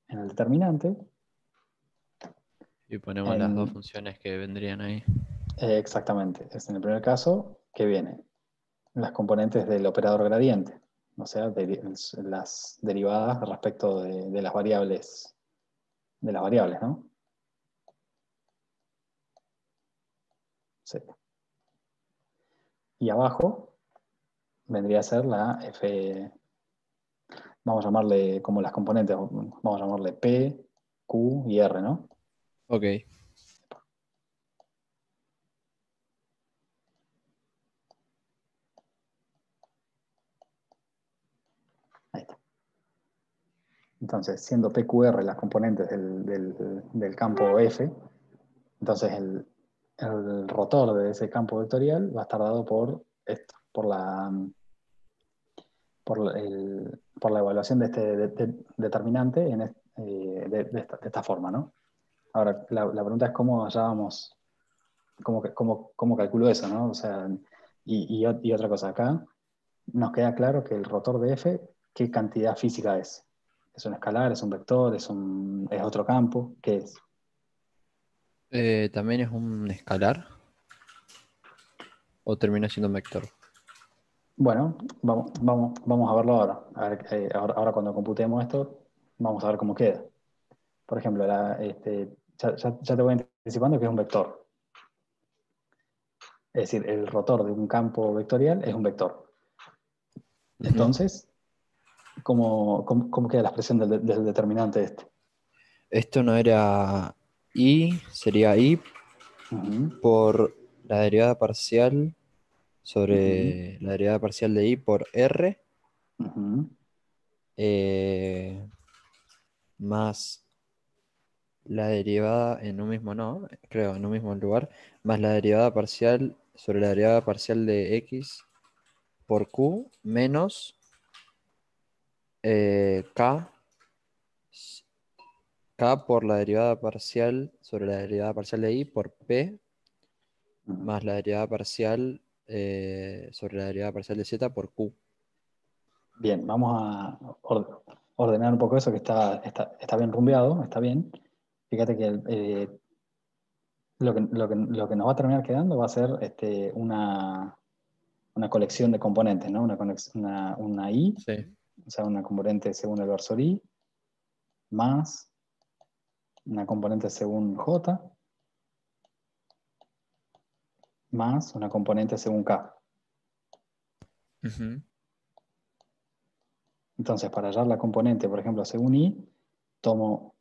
en el determinante. Y ponemos las dos funciones que vendrían ahí. Exactamente. Es en el primer caso que viene las componentes del operador gradiente, o sea, las derivadas respecto de las variables, ¿no? Sí. Y abajo vendría a ser la F, vamos a llamarle como las componentes, vamos a llamarle P, Q y R, ¿no? Ok. Ahí está. Entonces, siendo PQR las componentes del campo F, entonces el rotor de ese campo vectorial va a estar dado por esto, por la evaluación de este determinante de esta forma, ¿no? Ahora, la pregunta es cómo hallábamos, cómo calculo eso, ¿no? O sea, y otra cosa, acá nos queda claro que el rotor de F, ¿qué cantidad física es? ¿Es un escalar, es un vector, es otro campo? ¿Qué es? ¿También es un escalar o termina siendo un vector? Bueno, vamos a verlo ahora. A ver, ahora cuando computemos esto, vamos a ver cómo queda. Por ejemplo, ya te voy anticipando que es un vector. Es decir, el rotor de un campo vectorial es un vector. Ujú. Entonces, ¿cómo queda la expresión del determinante este? Esto no era I, sería I Ujú, por la derivada parcial ujú, sobre la derivada parcial de I por R, ujú. eh, más la derivada en un mismo, no, creo, en un mismo lugar, más la derivada parcial sobre la derivada parcial de X por Q menos K, K por la derivada parcial sobre la derivada parcial de I por P Ujú. más la derivada parcial sobre la derivada parcial de Z por Q. Bien, vamos a ordenar un poco eso que está bien rumbeado, está bien. Fíjate que lo que nos va a terminar quedando va a ser una colección de componentes, ¿no? Una I, Sí. o sea, una componente según el versor I, más una componente según J, más una componente según K. Ujú. Entonces, para hallar la componente, por ejemplo, según I, tomo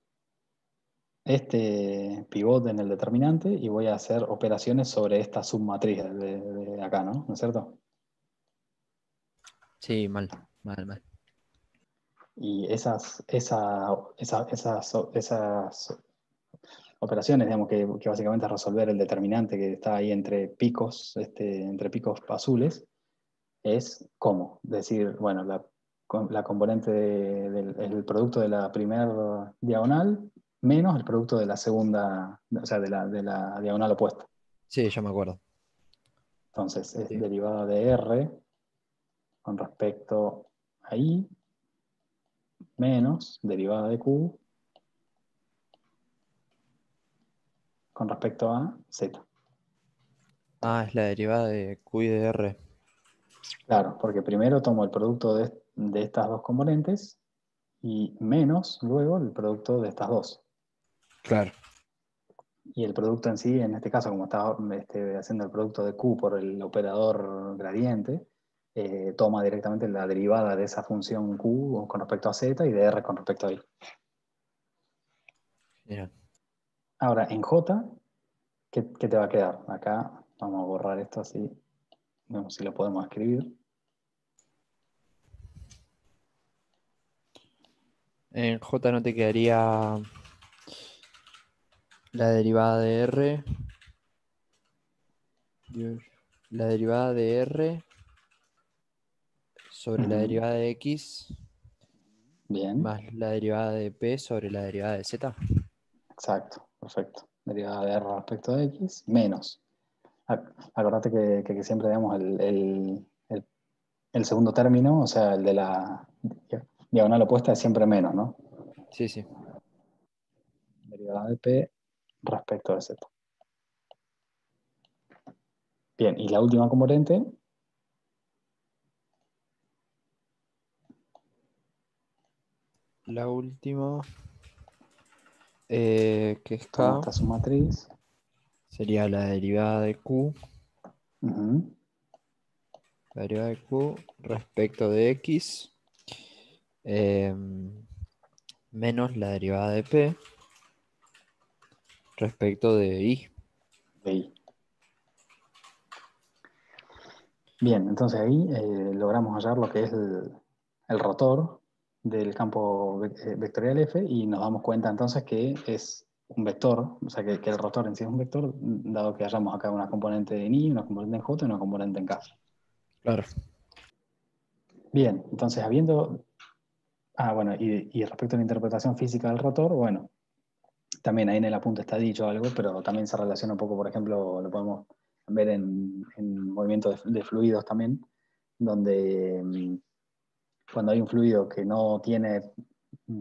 este pivot en el determinante y voy a hacer operaciones sobre esta submatriz de acá, ¿no? ¿No es cierto? Sí, mal, mal, mal. Y esas operaciones, digamos, que básicamente es resolver el determinante que está ahí entre picos, entre picos azules, es cómo. Decir, bueno, la componente el producto de la primera diagonal menos el producto de la segunda, o sea, de la diagonal opuesta. Sí, ya me acuerdo. Entonces, es Sí. derivada de R con respecto a I menos derivada de Q con respecto a Z. Ah, es la derivada de Q y de R. Claro, porque primero tomo el producto de estas dos componentes y menos luego el producto de estas dos. Claro. Y el producto en sí, en este caso, como estaba haciendo el producto de Q por el operador gradiente, toma directamente la derivada de esa función Q con respecto a Z y de R con respecto a I. Mira. Ahora, en J, ¿qué te va a quedar? Acá vamos a borrar esto así, vemos si lo podemos escribir. En J no te quedaría la derivada de R. Dios. La derivada de R sobre la Ujú. derivada de X Bien, más la derivada de P sobre la derivada de Z. exacto, perfecto. Derivada de R respecto de X, menos. Acordate que siempre damos el segundo término, o sea, el de la diagonal opuesta es siempre menos, ¿no? Sí, sí. Derivada de P respecto de Z. Bien, y la última componente, La última, que es toma K, esta submatriz. sería la derivada de Q Ujú. La derivada de Q respecto de X eh, menos la derivada de P respecto de Y. de I. Bien, entonces ahí logramos hallar lo que es el rotor del campo vectorial F y nos damos cuenta entonces que es un vector, o sea que el rotor en sí es un vector, dado que hayamos acá una componente en I, una componente en J y una componente en K. Claro. Bien, entonces habiendo... Ah, bueno, y respecto a la interpretación física del rotor, bueno, también ahí en el apunte está dicho algo, pero también se relaciona un poco, por ejemplo, lo podemos ver en movimiento de fluidos también, donde cuando hay un fluido que no tiene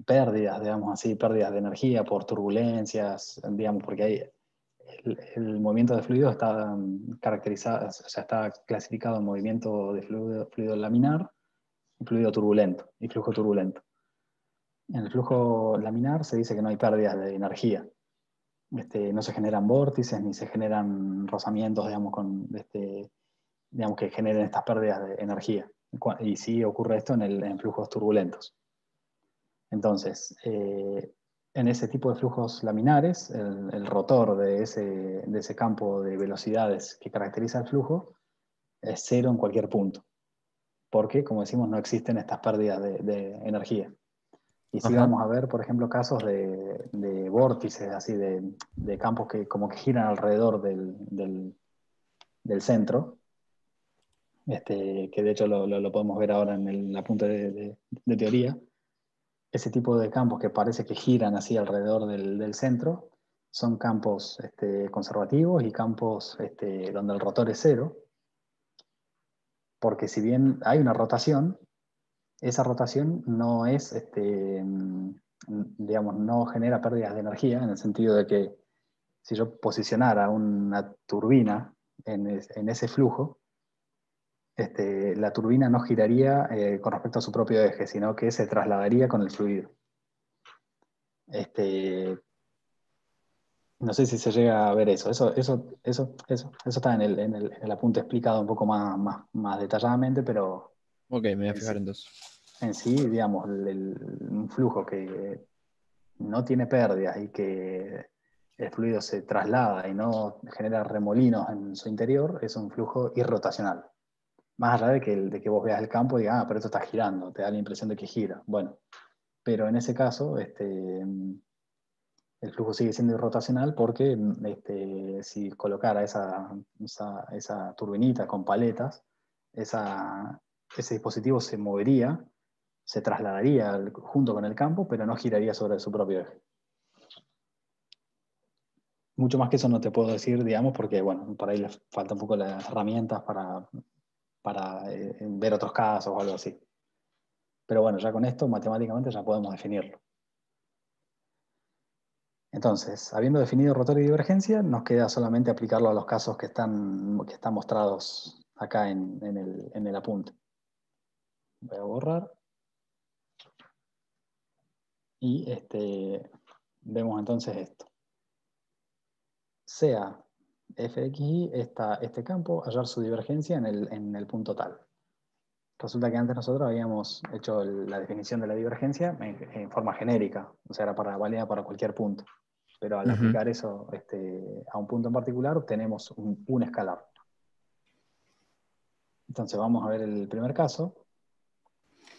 pérdidas, digamos así, pérdidas de energía por turbulencias, digamos, porque hay el movimiento de fluido está caracterizado, o sea, está clasificado en movimiento de fluido laminar, fluido turbulento y flujo turbulento. En el flujo laminar se dice que no hay pérdidas de energía. No se generan vórtices ni se generan rozamientos, digamos, digamos, que generen estas pérdidas de energía. Y sí ocurre esto en flujos turbulentos. Entonces, en ese tipo de flujos laminares, el rotor de ese campo de velocidades que caracteriza el flujo es cero en cualquier punto, porque, como decimos, no existen estas pérdidas de energía. Y sí Ajá. vamos a ver, por ejemplo, casos de vórtices, así de campos que como que giran alrededor del centro, que de hecho lo podemos ver ahora en el apunte de teoría. Ese tipo de campos que parece que giran así alrededor del centro son campos conservativos y campos donde el rotor es cero, porque si bien hay una rotación, esa rotación no es, digamos, no genera pérdidas de energía, en el sentido de que si yo posicionara una turbina en ese flujo, la turbina no giraría con respecto a su propio eje, sino que se trasladaría con el fluido. Este, no sé si se llega a ver eso. Eso está en el apunte explicado un poco más detalladamente, pero Ok, me voy a en fijar sí, entonces. en sí, digamos, un flujo que no tiene pérdidas y que el fluido se traslada y no genera remolinos en su interior, es un flujo irrotacional. Más allá de que vos veas el campo y digas, ah, pero esto está girando, te da la impresión de que gira. Bueno, pero en ese caso, el flujo sigue siendo irrotacional porque si colocara esa turbinita con paletas, ese dispositivo se movería, se trasladaría junto con el campo, pero no giraría sobre su propio eje. Mucho más que eso no te puedo decir, digamos, porque, bueno, por ahí le falta un poco las herramientas para ver otros casos o algo así. Pero bueno, ya con esto matemáticamente ya podemos definirlo. Entonces, habiendo definido rotor y divergencia, nos queda solamente aplicarlo a los casos que están mostrados acá en el apunte. Voy a borrar y vemos entonces esto. Sea f de x y este campo, hallar su divergencia en el punto tal. Resulta que antes nosotros habíamos hecho la definición de la divergencia en forma genérica, o sea, era válida para cualquier punto. Pero al Ujú. aplicar eso a un punto en particular, obtenemos un escalar. Entonces vamos a ver el primer caso.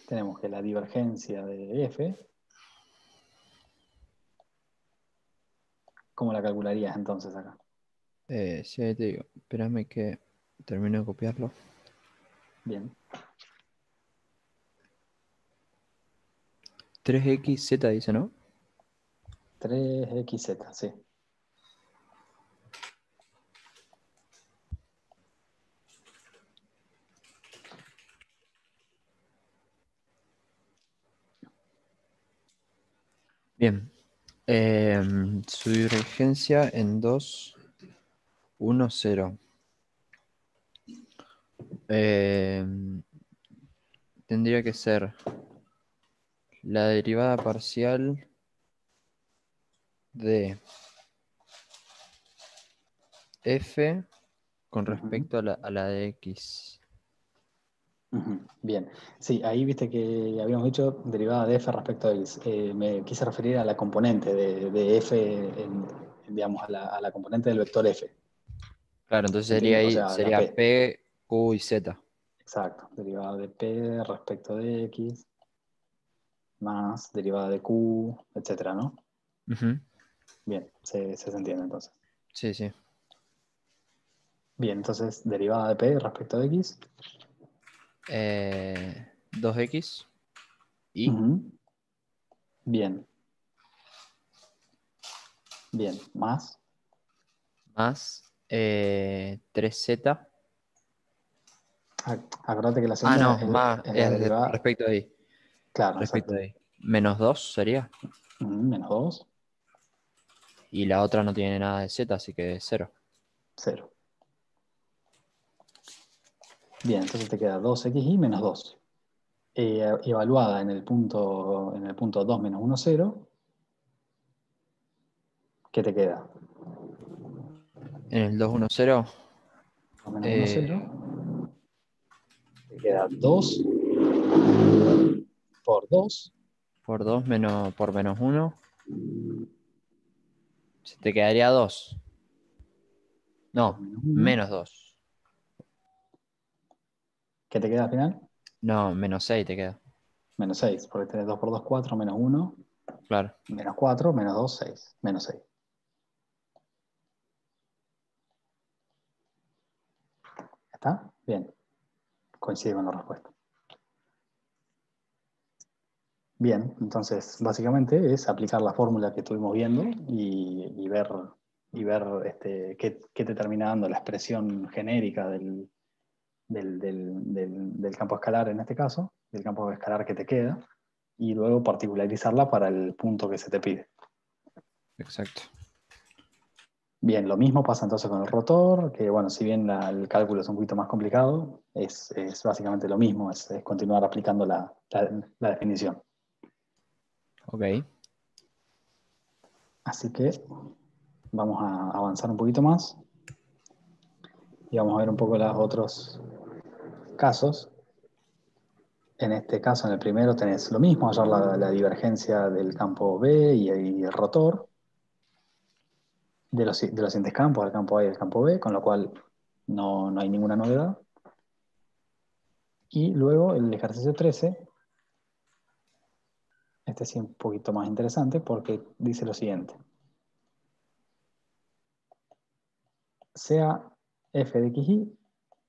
Tenemos que la divergencia de f, ¿cómo la calcularías entonces acá? Sí, ahí te digo. Espérame que termino de copiarlo. Bien, 3xz dice, ¿no? 3xz, sí. Bien. Su divergencia en 2, 1, 0. Tendría que ser la derivada parcial de f con Ujú. respecto a la de x. Ujú, bien, sí, ahí viste que habíamos dicho derivada de f respecto a x. Me quise referir a la componente de f, digamos, a la componente del vector f. Claro, entonces ¿Se sería entiende? O ahí, sea, la sería p. P, Q y Z. Exacto, derivada de p respecto de x más derivada de q, etcétera, ¿no? Ujú. Bien, se entiende entonces. Sí, sí. Bien, entonces derivada de p respecto de x. 2x y Ujú, bien, bien, más. más 3z. Acordate que la Ah, segunda no, más es la derivada, respecto de ahí. claro, Respecto exacto. de ahí. Menos 2 sería. Ujú, menos 2, Y la otra no tiene nada de z, así que 0. 0. Bien, entonces te queda 2xy menos 2. Evaluada en el punto 2 menos 1, 0, ¿qué te queda? En el 2, 1, 0. 2 menos 1, 0. Te queda 2 por 2. Por 2 menos, por menos 1. Se te quedaría 2. Por No, menos 1. menos 2. ¿Qué te queda al final? No, menos 6 te queda. Menos 6, porque tenés 2 por 2, 4, menos 1, Claro. menos 4, menos 2, 6. Menos 6. ¿Está? Bien, coincide con la respuesta. Bien, entonces básicamente es aplicar la fórmula que estuvimos viendo y ver qué te termina dando la expresión genérica del campo escalar en este caso, del campo escalar que te queda, y luego particularizarla para el punto que se te pide. Exacto. Bien, lo mismo pasa entonces con el rotor, que bueno, si bien el cálculo es un poquito más complicado, es básicamente lo mismo, es continuar aplicando la definición. Ok. Así que vamos a avanzar un poquito más y vamos a ver un poco los otros casos. En este caso, en el primero tenés lo mismo, hallar la divergencia del campo B y el rotor de los siguientes campos, el campo A y el campo B, con lo cual no hay ninguna novedad. Y luego el ejercicio 13, este sí es un poquito más interesante porque dice lo siguiente. Sea f de xy,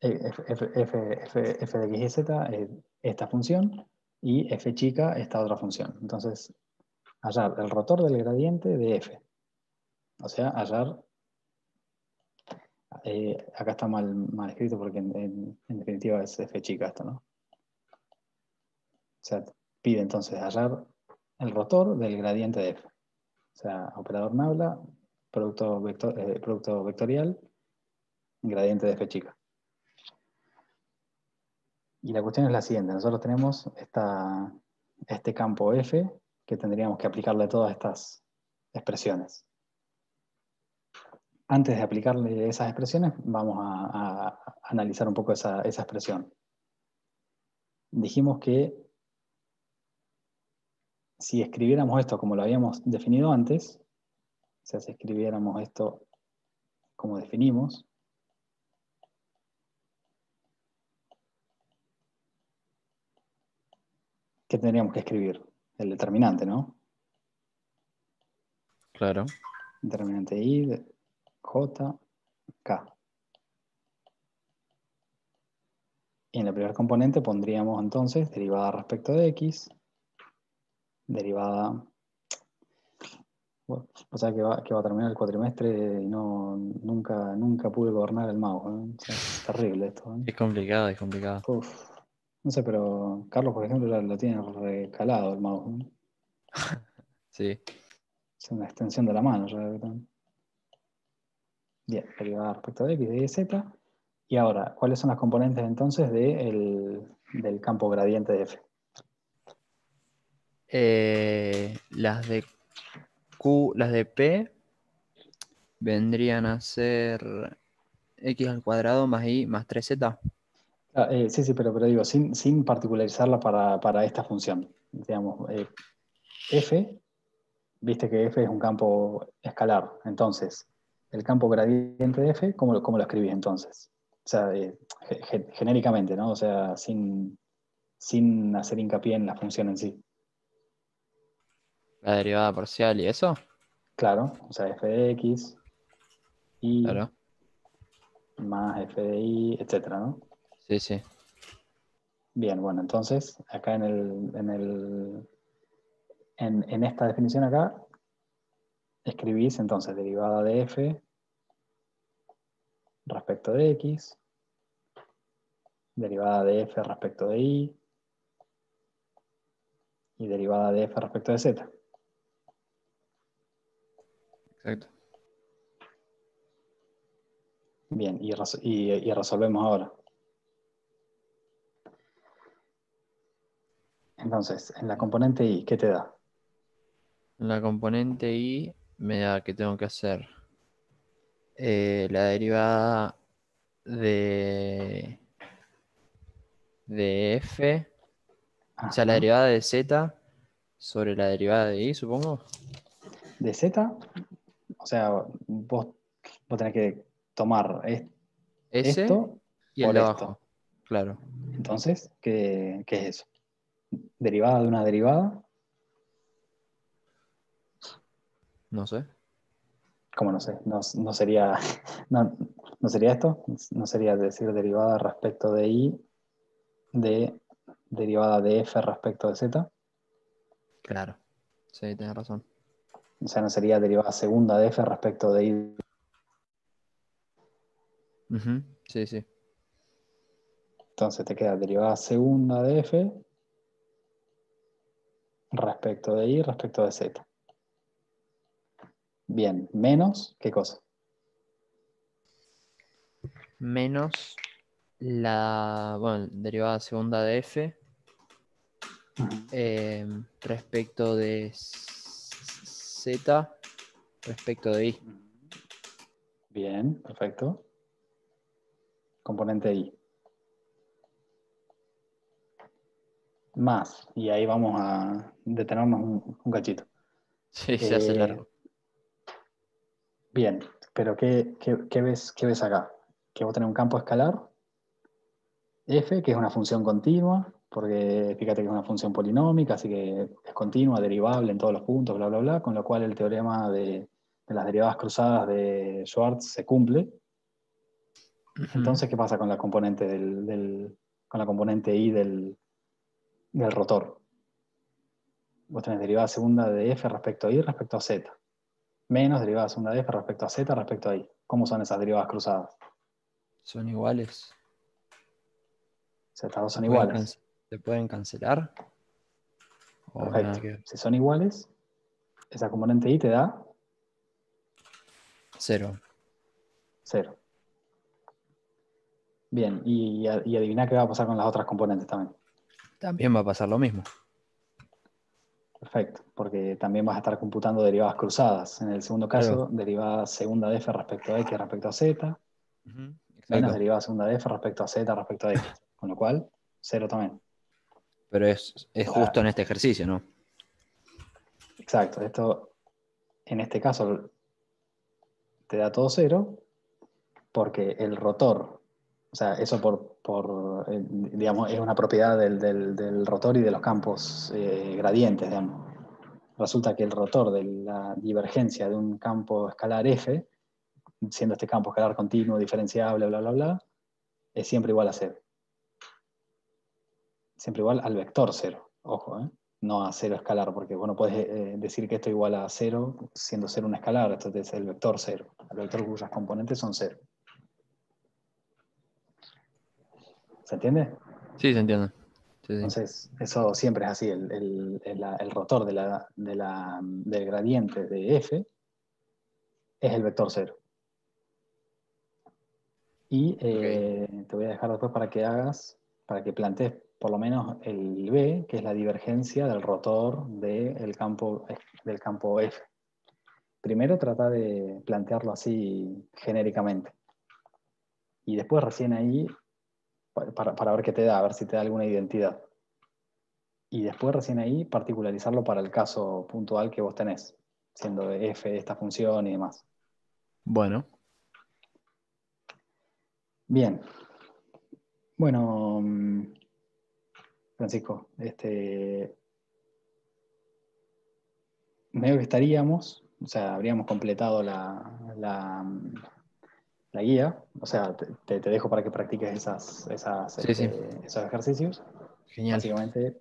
f de xyz esta función y f chica esta otra función. Entonces, hallar el rotor del gradiente de f. O sea, hallar, acá está mal escrito porque en definitiva es f chica esto, ¿no? O sea, pide entonces hallar el rotor del gradiente de f. O sea, operador nabla, producto vectorial, gradiente de f chica. Y la cuestión es la siguiente. Nosotros tenemos este campo f que tendríamos que aplicarle todas estas expresiones. Antes de aplicarle esas expresiones, vamos a analizar un poco esa expresión. Dijimos que si escribiéramos esto como lo habíamos definido antes, o sea, si escribiéramos esto como definimos, ¿qué tendríamos que escribir? El determinante, ¿no? Claro. Determinante I, J, K. Y en la primera componente pondríamos entonces derivada respecto de X, derivada. Bueno, o sea que va a terminar el cuatrimestre y nunca pude gobernar el mouse, ¿eh? O sea, es terrible esto, ¿eh? Es complicado, es complicado. Uf. No sé, pero Carlos, por ejemplo, lo tiene recalado el mouse, ¿no? Sí. Es una extensión de la mano. Bien, derivada respecto de X, de Y, Z. Y ahora, ¿cuáles son las componentes entonces del campo gradiente de F? Las de Q, las de P vendrían a ser x al cuadrado más y más 3z. Sí, sí, pero digo, sin particularizarla para esta función. Digamos, F, viste que F es un campo escalar. Entonces, el campo gradiente de F, cómo lo escribís entonces? O sea, genéricamente, ¿no? O sea, sin hacer hincapié en la función en sí. La derivada parcial y eso. Claro, o sea, f de x, y Claro. más f de y, etcétera, ¿no? Sí, sí. Bien, bueno, entonces, acá en esta definición acá, escribís entonces derivada de f respecto de x, derivada de f respecto de y derivada de f respecto de z. Exacto. Bien, y resolvemos ahora. Entonces, en la componente y, ¿qué te da? En la componente y me da que tengo que hacer la derivada de, de f, o sea, la Ajá. derivada de z sobre la derivada de y, supongo. De z, o sea, vos tenés que tomar S esto y el por de esto. abajo. Claro. Entonces, ¿qué es eso? Derivada de una derivada, No sé. ¿cómo no sé? No sería, no, ¿no sería esto? ¿No sería decir derivada respecto de y de derivada de f respecto de z? Claro. Sí, tienes razón. O sea, ¿no sería derivada segunda de f respecto de y? Ujú. Sí, sí. Entonces te queda derivada segunda de f respecto de y respecto de z. Bien, menos, ¿qué cosa? Menos la, bueno, derivada segunda de f Ujú. respecto de z respecto de y. Bien, perfecto. Componente y. Más, y ahí vamos a detenernos un cachito. Sí, se hace Eh, largo. Bien, pero ¿qué ves acá? Que vos tenés un campo escalar, f, que es una función continua, porque fíjate que es una función polinómica, así que es continua, derivable en todos los puntos, bla, bla, bla, con lo cual el teorema de las derivadas cruzadas de Schwartz se cumple. Ujú. Entonces, ¿qué pasa con la componente con la componente i del rotor? Vos tenés derivada segunda de f respecto a y respecto a z, menos derivada segunda de f respecto a z respecto a y. ¿Cómo son esas derivadas cruzadas? Son iguales. O sea, estas dos ¿Se son pueden, iguales. se pueden cancelar o nada Perfecto. que ver? Si son iguales, esa componente i te da Cero. cero. Bien, y adivina qué va a pasar con las otras componentes también. También va a pasar lo mismo. Perfecto, porque también vas a estar computando derivadas cruzadas. En el segundo Claro. caso, derivada segunda de f respecto a x respecto a z, Ujú. menos Exacto. derivada segunda de f respecto a z respecto a x. Con lo cual, cero también. Pero es justo La- en este ejercicio, ¿no? exacto, esto en este caso te da todo cero, porque el rotor, o sea, eso digamos, es una propiedad del rotor y de los campos gradientes, digamos. Resulta que el rotor de la divergencia de un campo escalar f, siendo este campo escalar continuo, diferenciable, bla, bla, bla, es siempre igual a cero. Siempre igual al vector cero, ojo, no a cero escalar, porque bueno, puedes decir que esto es igual a cero, siendo cero un escalar, esto es el vector cero, el vector cuyas componentes son cero. ¿Se entiende? Sí, se entiende. Sí, sí. Entonces, eso siempre es así. El rotor del gradiente de f es el vector cero. Y Ok. te voy a dejar después para que plantees por lo menos el B, que es la divergencia del rotor del campo F. Primero trata de plantearlo así genéricamente. Y después recién ahí para ver qué te da, a ver si te da alguna identidad. Y después recién ahí particularizarlo para el caso puntual que vos tenés, siendo de f esta función y demás. Bueno, Bien, bueno, Francisco, medio que estaríamos, o sea, habríamos completado la guía, o sea, te dejo para que practiques sí, sí, esos ejercicios. genial. Básicamente,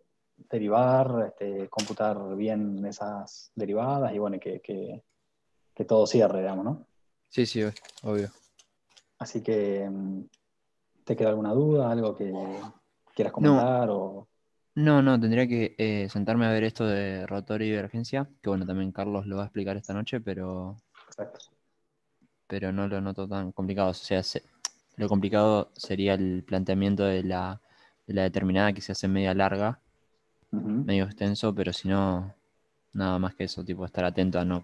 derivar, computar bien esas derivadas y bueno, que todo cierre, digamos, ¿no? Sí, sí, obvio. Así que, ¿te queda alguna duda, algo que quieras No, comentar o... no, tendría que sentarme a ver esto de rotor y divergencia, que bueno, también Carlos lo va a explicar esta noche, Exacto. pero no lo noto tan complicado. O sea, lo complicado sería el planteamiento de la determinada que se hace media larga, Ujú. medio extenso, pero si no, nada más que eso, tipo estar atento a no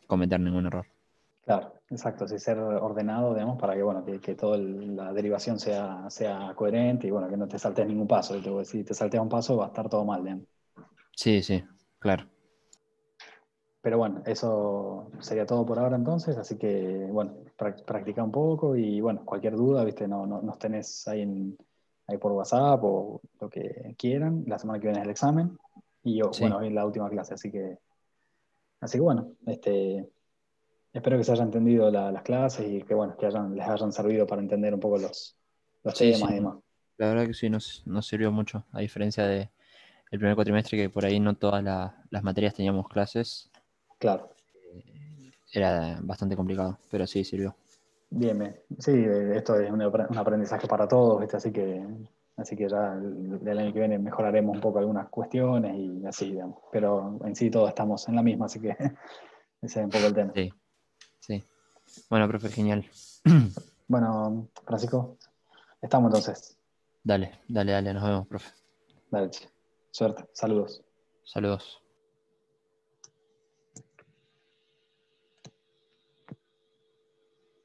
cometer ningún error. Claro, exacto, sí, ser ordenado, digamos, para que, bueno, que toda la derivación sea coherente y, bueno, que no te saltes ningún paso. Si te salteas un paso va a estar todo mal, digamos. Sí, sí, claro. Pero bueno, eso sería todo por ahora entonces, así que, bueno, practica un poco y, bueno, cualquier duda, viste, nos tenés ahí, ahí por WhatsApp o lo que quieran. La semana que viene es el examen y, yo, bueno, Sí, hoy es la última clase, así que bueno, espero que se hayan entendido las clases y que, bueno, les hayan servido para entender un poco los sí, temas sí. y demás. La verdad que sí, nos sirvió mucho, a diferencia de el primer cuatrimestre, que por ahí no todas las materias teníamos clases, Claro, era bastante complicado, pero sí sirvió. bien, bien. Sí, esto es un aprendizaje para todos, ¿viste? Así que ya el año que viene mejoraremos un poco algunas cuestiones y así, digamos. Pero en sí todos estamos en la misma, así que ese es un poco el tema. Sí, sí. Bueno, profe, genial. Bueno, Francisco, estamos entonces. Dale, dale, dale, nos vemos, profe. Dale, che. Suerte, saludos. Saludos.